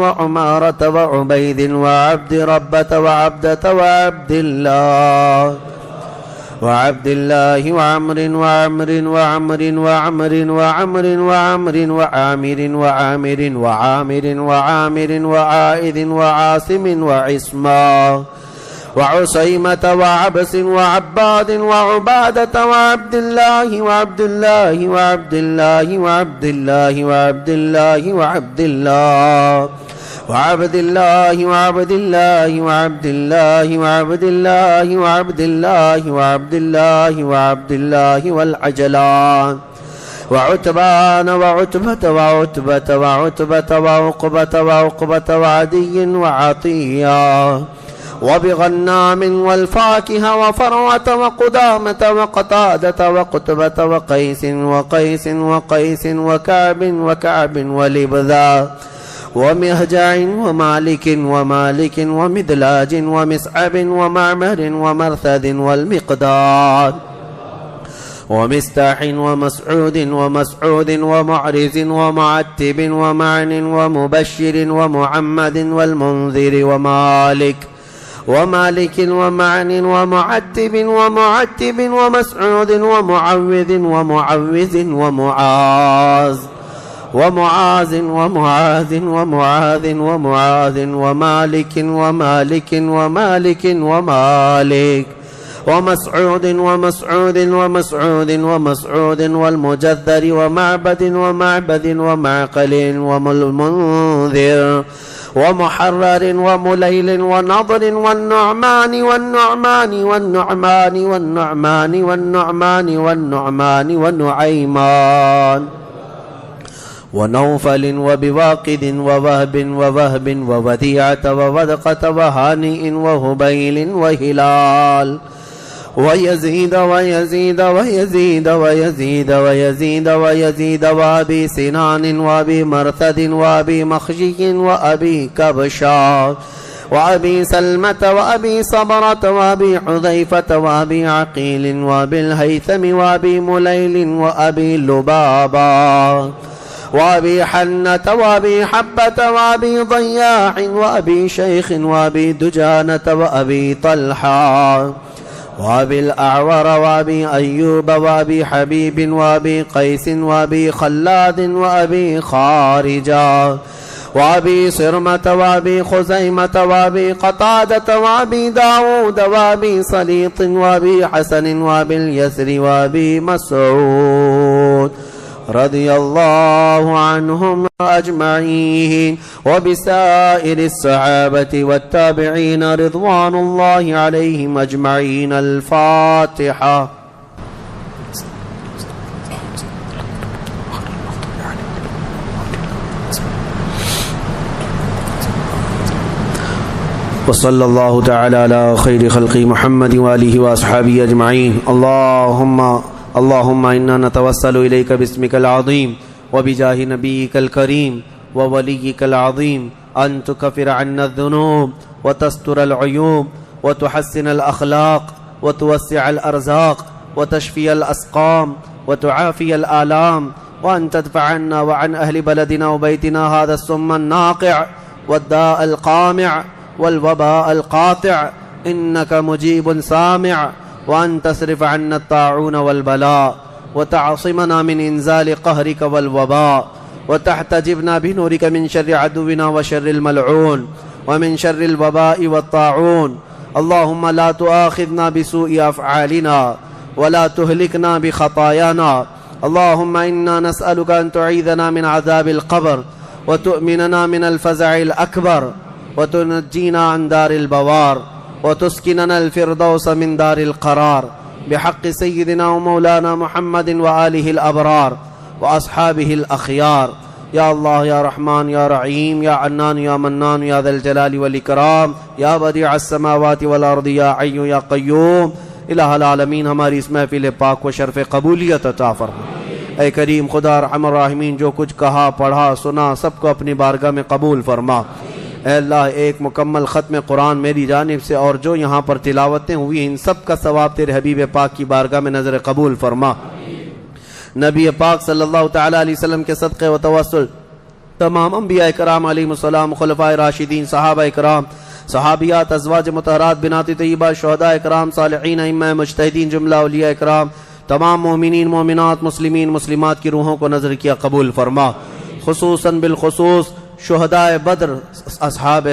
وعبيد وعبد ربة وعبدة وعبد الله وعمر وعامر وعائذ وعاصم وعصما وعسيمة وعبس وعباد وعبادة وعبد الله والعجلان وعتبان وعتبة وعقبة وعدي وعطية وبغنام والفاكهة وفروة وقدامة وقتادة وقتبة وقيس وكعب ولبذا ومهجع ومالك ومدلاج ومسعب ومعمر ومرثد والمقداد ومستاح ومسعود ومعرز ومعتب ومعن ومبشر ومحمد والمنذر ومالك ومعن ومعتب ومسعود ومعوذ ومعاذ ومالك ومسعود والمجذر ومعبد ومعقل والمنذر ومحرر ومليل ونضر والنعمان ونعيمان ونوفل وبواقد ووهب ووذيعة ووذقة وهانئ وهبيل وهلال ويزيد وأبي سنان وأبي مرثد وأبي مخجي وأبي كبشا وأبي سلمة وأبي صبرة وأبي حذيفة وأبي عقيل وأبي الهيثم وأبي مليل وأبي لبابا وأبي حنة وأبي حبة وأبي ضياع وأبي شيخ وأبي دجانة وأبي طلحة وأبي الأعور وأبي أيوب وأبي حبيب وأبي قيس وأبي خلاد وأبي خارجة وأبي صرمة وأبي خزيمة وأبي قتادة وأبي داود وأبي سليط وأبي حسن وأبي اليسر وأبي مسعود رضي الله عنهم أجمعين وبسائر الصحابة والتابعين رضوان الله عليهم أجمعين. الفاتحة. وصلی اللہ تعالی علی خیر خلق محمد وآلہ واصحابہ اجمعین. اللہم انا نتوسل الیک باسمک العظیم وبجاہ نبیک الکریم وولیک العظیم ان تکفر عنا الذنوب وتستر العیوب وتحسن الاخلاق وتوسع الارزاق وتشفی الاسقام وتعافی الآلام وان تدفع عنا وعن اہل بلدنا وبیتنا هذا السم الناقع والداء القامع والوباء القاطع إنك مجيب سامع، وأن تصرف عنا الطاعون والبلاء وتعصمنا من إنزال قهرك والوباء وتحتجبنا بنورك من شر عدونا وشر الملعون ومن شر الوباء والطاعون. اللهم لا تؤاخذنا بسوء أفعالنا ولا تهلكنا بخطايانا. اللهم إنا نسألك أن تعيذنا من عذاب القبر وتؤمننا من الفزع الأكبر وتنجينا عن دار البوار وتسكننا الفردوس من دار القرار بحق سيدنا ومولانا محمد وآله الأبرار وأصحابه الأخيار. يا الله يا رحمن يا رحيم يا عنان يا منان يا ذا الجلال والإكرام يا بديع السماوات والأرض يا حي يا قيوم. الہ العالمین ہماری اس محفل پاک کو شرف قبولیت عطا فرما. اے کریم خدا ارحم الراحمین جو کچھ کہا پڑھا سنا سب کو اپنی بارگاہ میں قبول فرما. اے اللہ ایک مکمل ختم قرآن میری جانب سے اور جو یہاں پر تلاوتیں ہوئی ان سب کا ثواب تیرے حبیب پاک کی بارگاہ میں نظر قبول فرما. نبی پاک صلی اللہ تعالی علیہ وسلم کے صدقے و توسل تمام انبیاء کرام علیہم السلام، خلفاء راشدین، صحابہ کرام، صحابیات، ازواج مطہرات، بنات طیبہ، شہداء کرام، صالحین، ائمہ مجتہدین، جملہ اولیاء کرام، تمام مومنین مومنات، مسلمین مسلمات کی روحوں کو نظر کیا قبول فرما. خصوصاً بالخصوص شہداء بدر، اصحاب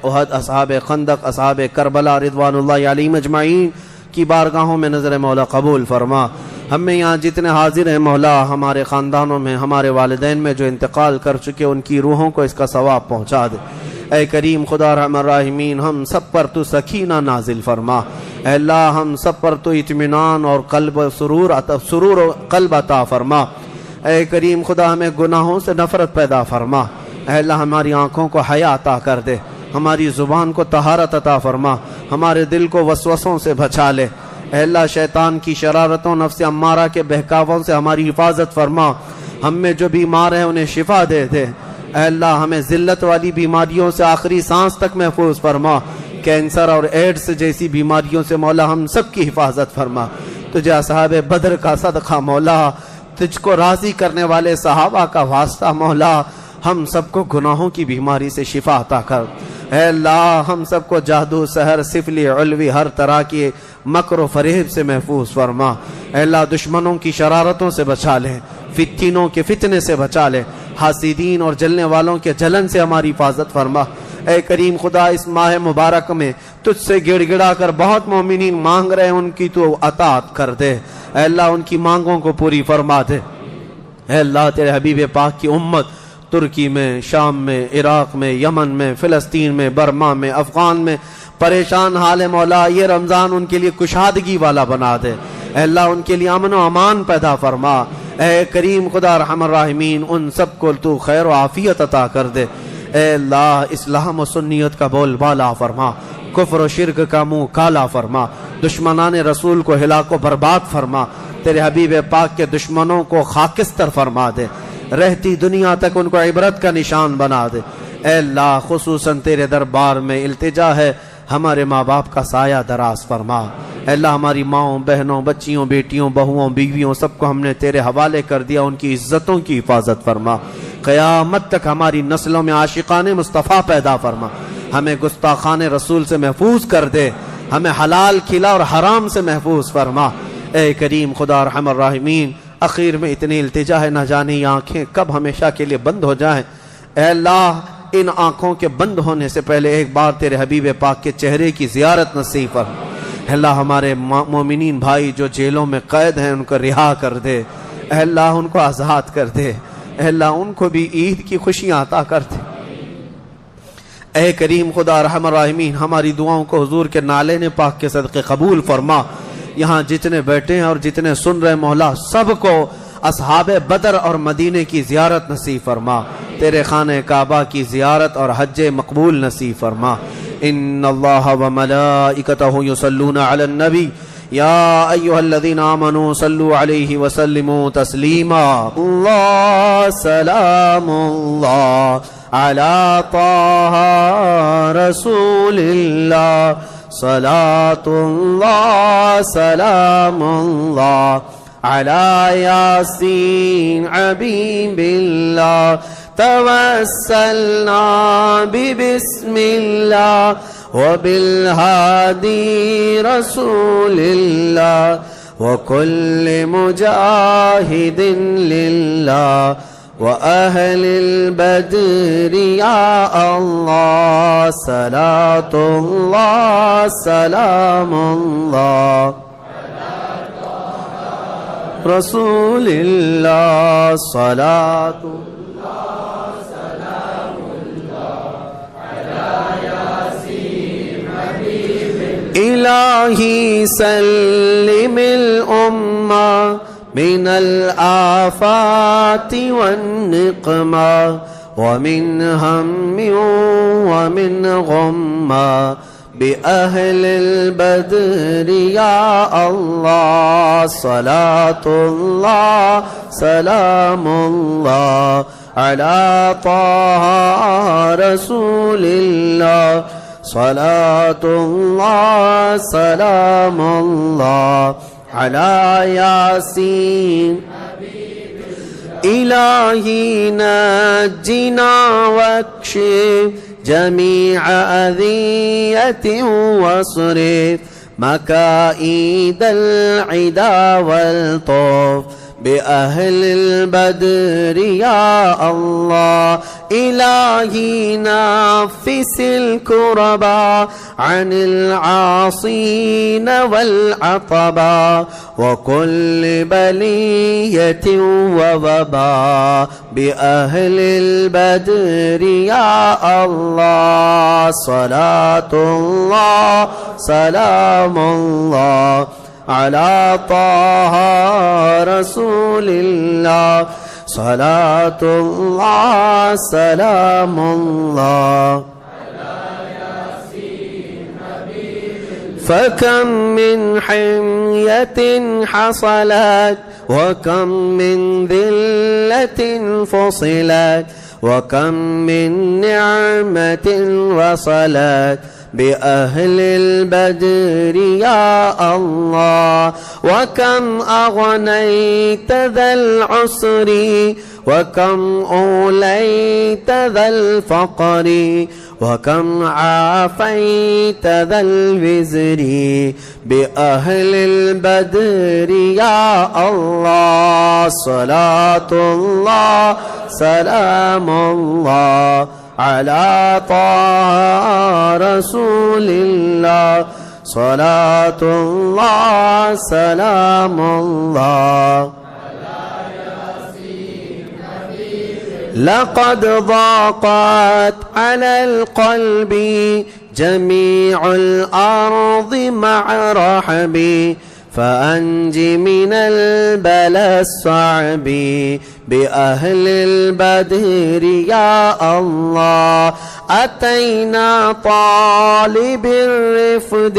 احد، اصحاب خندق، اصحاب کربلا رضوان اللہ علیہم اجمعین کی بارگاہوں میں نظر مولا قبول فرما. ہم میں یہاں جتنے حاضر ہیں مولا، ہمارے خاندانوں میں، ہمارے والدین میں جو انتقال کر چکے ان کی روحوں کو اس کا ثواب پہنچا دے. اے کریم خدا رحم الراحمین ہم سب پر تو سکینہ نازل فرما. اے اللہ ہم سب پر تو اطمینان اور سرور و قلب عطا فرما. اے کریم خدا ہمیں گناہوں سے نفرت پیدا فرما. اے اللہ ہماری آنکھوں کو حیا عطا کر دے، ہماری زبان کو طہارت عطا فرما، ہمارے دل کو وسوسوں سے بچا لے. اے اللہ شیطان کی شرارتوں، نفس امارہ کے بہکاووں سے ہماری حفاظت فرما. ہم میں جو بیمار ہیں انہیں شفا دے دے. اے اللہ ہمیں ذلت والی بیماریوں سے آخری سانس تک محفوظ فرما. کینسر اور ایڈز جیسی بیماریوں سے مولا ہم سب کی حفاظت فرما. تجھے اصحاب بدر کا صدقہ مولا، تجھ کو راضی کرنے والے صحابہ کا واسطہ مولا، ہم سب کو گناہوں کی بیماری سے شفا عطا کر. اے اللہ ہم سب کو جادو، سحر، سفلی، علوی، ہر طرح کے مکر و فریب سے محفوظ فرما. اے اللہ دشمنوں کی شرارتوں سے بچا لے، فتنوں کے فتنے سے بچا لے، حاسدین اور جلنے والوں کے جلن سے ہماری حفاظت فرما. اے کریم خدا اس ماہ مبارک میں تجھ سے گڑ گڑا کر بہت مومنین مانگ رہے ہیں، ان کی تو عطا کر دے. اے اللہ ان کی مانگوں کو پوری فرما دے. اے اللہ تیرے حبیب پاک کی امت ترکی میں، شام میں، عراق میں، یمن میں، فلسطین میں، برما میں، افغان میں پریشان حال ہے مولا، یہ رمضان ان کے لیے کشادگی والا بنا دے. اے اللہ ان کے لیے امن و امان پیدا فرما. اے کریم خدا رحم الراحمین ان سب کو تو خیر و عافیت عطا کر دے. اے اللہ اسلام و سنیت کا بول بالا فرما، کفر و شرک کا منہ کالا فرما، دشمنان رسول کو ہلاک و برباد فرما. تیرے حبیب پاک کے دشمنوں کو خاکستر فرما دے، رہتی دنیا تک ان کو عبرت کا نشان بنا دے. اے اللہ خصوصاً تیرے دربار میں التجا ہے، ہمارے ماں باپ کا سایہ دراز فرما. اے اللہ ہماری ماؤں، بہنوں، بچیوں، بیٹیوں، بہوؤں، بیویوں سب کو ہم نے تیرے حوالے کر دیا، ان کی عزتوں کی حفاظت فرما. قیامت تک ہماری نسلوں میں عاشقان مصطفیٰ پیدا فرما. ہمیں گستاخان رسول سے محفوظ کر دے، ہمیں حلال کھلا اور حرام سے محفوظ فرما. اے کریم خدا رحم الراحمین اخیر میں اتنی التجا ہے، نہ جانے یہ آنکھیں کب ہمیشہ کے لیے بند ہو جائیں. اے اللہ ان آنکھوں کے بند ہونے سے پہلے ایک بار تیرے حبیب پاک کے چہرے کی زیارت نصیب فرما. اے اللہ ہمارے مومنین بھائی جو جیلوں میں قید ہیں ان کو رہا کر دے. اے اللہ ان کو آزاد کر دے. اے اللہ ان کو بھی عید کی خوشیاں عطا کر دے. اے کریم خدا رحم الراحمین ہماری دعاؤں کو حضور کے نالین پاک کے صدقے قبول فرما. یہاں جتنے بیٹھے ہیں اور جتنے سن رہے مولا سب کو اصحاب بدر اور مدینے کی زیارت نصیب فرما. تیرے خانہ کعبہ کی زیارت اور حج مقبول نصیب فرما. إن الله وملائكته يصلون على النبي يا أيها الذين آمنوا صلوا عليه وسلموا تسليما الله سلام الله على طه رسول الله صلاة الله سلام الله على ياسين حبيب الله توسلنا ببسم الله وبالهادي رسول الله وكل مجاهد لله وأهل البدر يا الله صلاة الله سلام الله رسول الله صلاة الله سلام الله على ياسين حبيب إلهي سلم الأمة من الآفات والنقمة ومن هم ومن غمة بأهل البدر يا الله صلاة الله سلام الله على طه رسول الله صلاة الله سلام الله على ياسين إلهي نجنا واكشف جميع أذية واصرف مكائد العدا والطوف بأهل البدر يا الله إلهي نفس الكربا عن العاصين والعطبا وكل بلية ووبا بأهل البدر يا الله صلاة الله سلام الله على طه رسول الله صلاة الله سلام الله فكم من حمية حصلت وكم من ذلة فصلت وكم من نعمة وصلت بأهل البدر يا الله وكم أغنيت ذا العسر وكم أوليت ذا الفقر وكم عافيت ذا الوزر بأهل البدر يا الله صلاة الله سلام الله على طه رسول الله صلاة الله سلام الله لقد ضاقت على القلب جميع الأرض مع رحبي فأنج من البلاء الصعب بأهل البدر يا الله أتينا طالب الرفد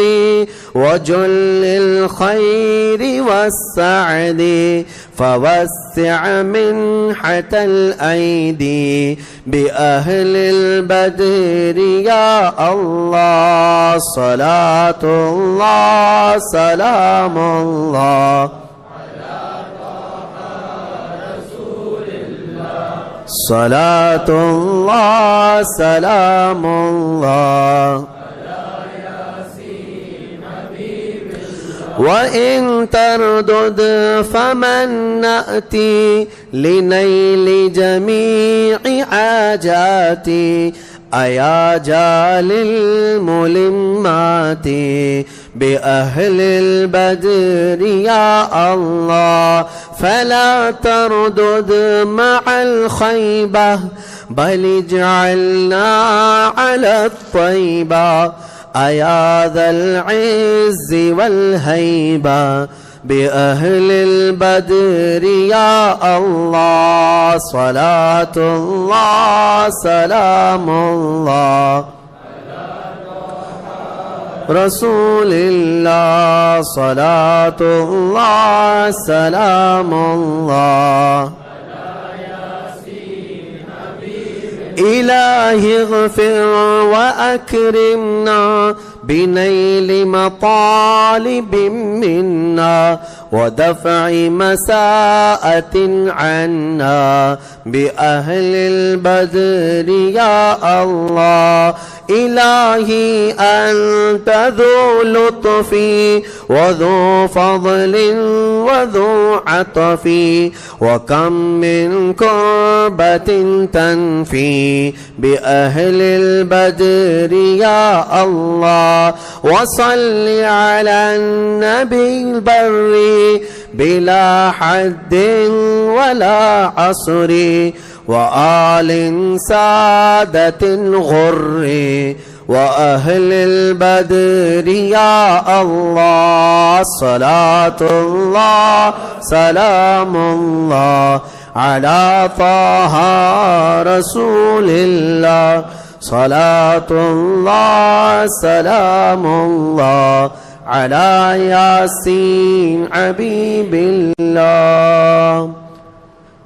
وجل الخير والسعد فوسع منحة الأيدي بأهل البدر يا الله صلاة الله سلام الله صلاة الله سلام الله وإن تردد فمن نأتي لنيل جميع حاجاتي أيا جال الملمات بأهل البدر يا الله فلا تردد مع الخيبة بل اجعلنا على الطيبة أيا ذا العز والهيبة بأهل البدر يا الله صلاة الله سلام الله رسول اللہ صلاۃ اللہ سلام اللہ إلهي اغفر وأكرمنا بنيل مطالب منا ودفع مساءة عنا بأهل البدر يا الله إلهي أنت ذو لطف وذو فضل وذو عطف وكم من كربة تنفي بأهل البدر يا الله وصل على النبي البر بلا حد ولا عصر وآل سادة الغر وأهل البدر يا الله صلاة الله سلام الله على طه رسول الله صلاة الله سلام الله على ياسين حبيب الله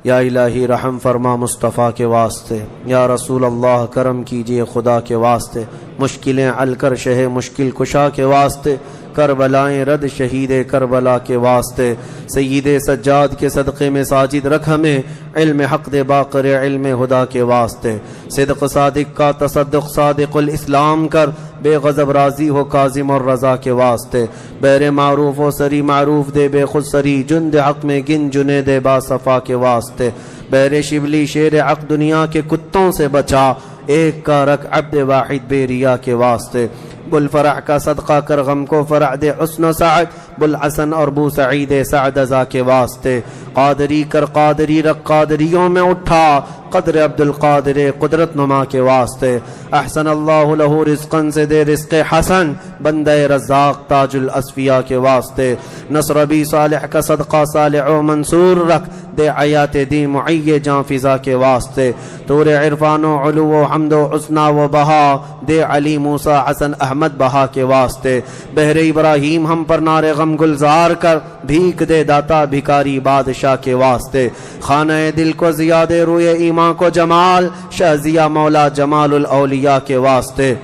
یا الہی رحم فرما مصطفیٰ کے واسطے، یا رسول اللہ کرم کیجئے خدا کے واسطے، مشکلیں حل کر شہ مشکل کشا کے واسطے، کربلائیں رد شہید کربلا کے واسطے، سید سجاد کے صدقے میں ساجد رکھ ہمیں، علم حق دے باقر علم خدا کے واسطے، صدق صادق کا تصدق صادق الاسلام کر، بے غضب راضی ہو کاظم اور رضا کے واسطے، بیر معروف و سری معروف دے بے خود سری، جند حق میں گن جنے دے با صفا کے واسطے، بیر شبلی شیر حق دنیا کے کتوں سے بچا، ایک کا رکھ عبد واحد بے ریا کے واسطے، بل فرح کا صدقہ کر غم کو فرح دے حسن و سعد، بل حسن اور بو سعید سعد ازا کے واسطے، قادری کر قادری رکھ قادریوں میں اٹھا، قدر عبد القادر قدرت نما کے واسطے، احسن اللہ لہو رزقن سے دے رزق حسن، بندہ رزاق تاج الاسفیاء کے واسطے، نصر ابی صالح کا صدقہ صالح و منصور رکھ، دے حیات دی معی جاں فضا کے واسطے، طور عرفان و علو و حمد و حسنہ و بہا، دے علی موسیٰ حسن احمد بہا کے واسطے، بہر ابراہیم ہم پر نار غم گلزار کر، بھیک دے داتا بھکاری بادشاہ کے واسطے، خانہ دل کو زیاد روئے ایمان کو جمال، شہزیہ مولا جمال الاولیاء کے واسطے،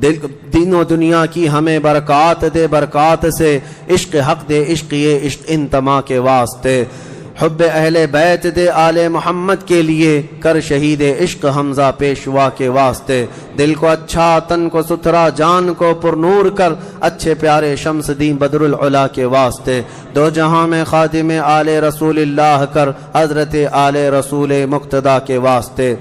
دین و دنیا کی ہمیں برکات دے، برکات سے عشق حق دے، عشق یہ عشق انتما کے واسطے، حب اہل بیت دے آل محمد کے لیے، کر شہید عشق حمزہ پیشوا کے واسطے، دل کو اچھا تن کو ستھرا جان کو پر نور کر، اچھے پیارے شمس دین بدر العلا کے واسطے، دو جہاں میں خادم آل رسول اللہ کر، حضرت آل رسول مقتدی کے واسطے،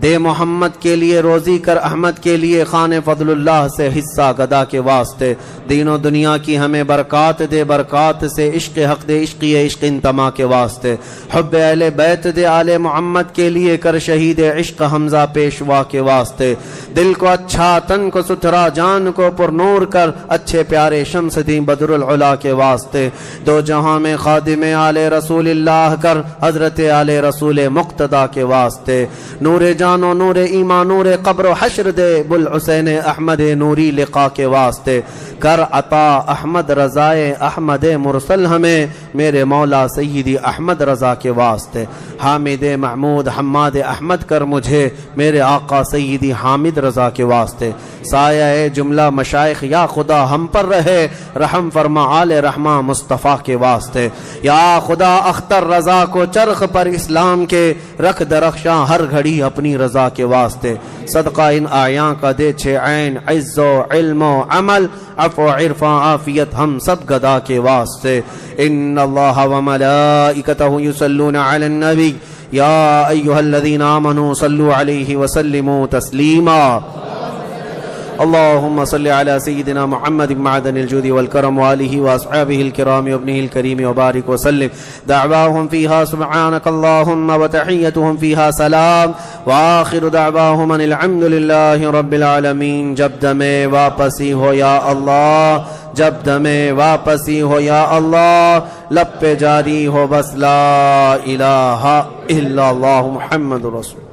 دے محمد کے لیے روزی کر احمد کے لیے، خان فضل اللہ سے حصہ گدا کے واسطے، دین و دنیا کی ہمیں برکات دے، برکات سے عشق حق دے، عشق یہ عشق انتما کے واسطے، حب اہل بیت دے آل محمد کے لیے، کر شہید عشق حمزہ پیشوا کے واسطے، دل کو اچھا تن کو ستھرا جان کو پر نور کر، اچھے پیارے شمس دین بدر العلا کے واسطے، دو جہاں میں خادم آل رسول اللہ کر، حضرت آل رسول مقتدی کے واسطے، نور جان و نور ایمان نور قبر و حشر دے، بل حسین احمد نوری لقا کے واسطے، کر عطا احمد رضائے احمد مرسل ہمیں، میرے مولا سیدی احمد رضا کے واسطے، حامد محمود حماد احمد کر مجھے، میرے آقا سیدی حامد رضا کے واسطے، سایہ جملہ مشائخ یا خدا ہم پر رہے، رحم فرما آل رحمہ مصطفیٰ کے واسطے، یا خدا اختر رضا کو چرخ پر اسلام کے، رکھ درخشاں ہر گھڑی اپنی رضا کے واسطے، صدقہ ان آیاں کا دے چھے عین عز و علم و عمل، عفو عرفاں عافیت ہم سب گدا کے واسطے، ان اللہ و ملائکتہ یصلون علی النبی یا ایہا الذین آمنوا صلوا علیہ وسلموا تسلیما، اللهم صل على سيدنا محمد معدن الجود والكرم وآله وأصحابه الكرام وابنه الكريم وبارك وسلم، دعواهم فيها سبحانك اللهم وتحيتهم فيها سلام، وآخر دعواهم ان الحمد لله رب العالمين۔ جب دمیں واپسی ہو یا اللہ، جب دمیں واپسی ہو یا اللہ، لب پہ جاری ہو بس لا الہ الا اللہ محمد رسول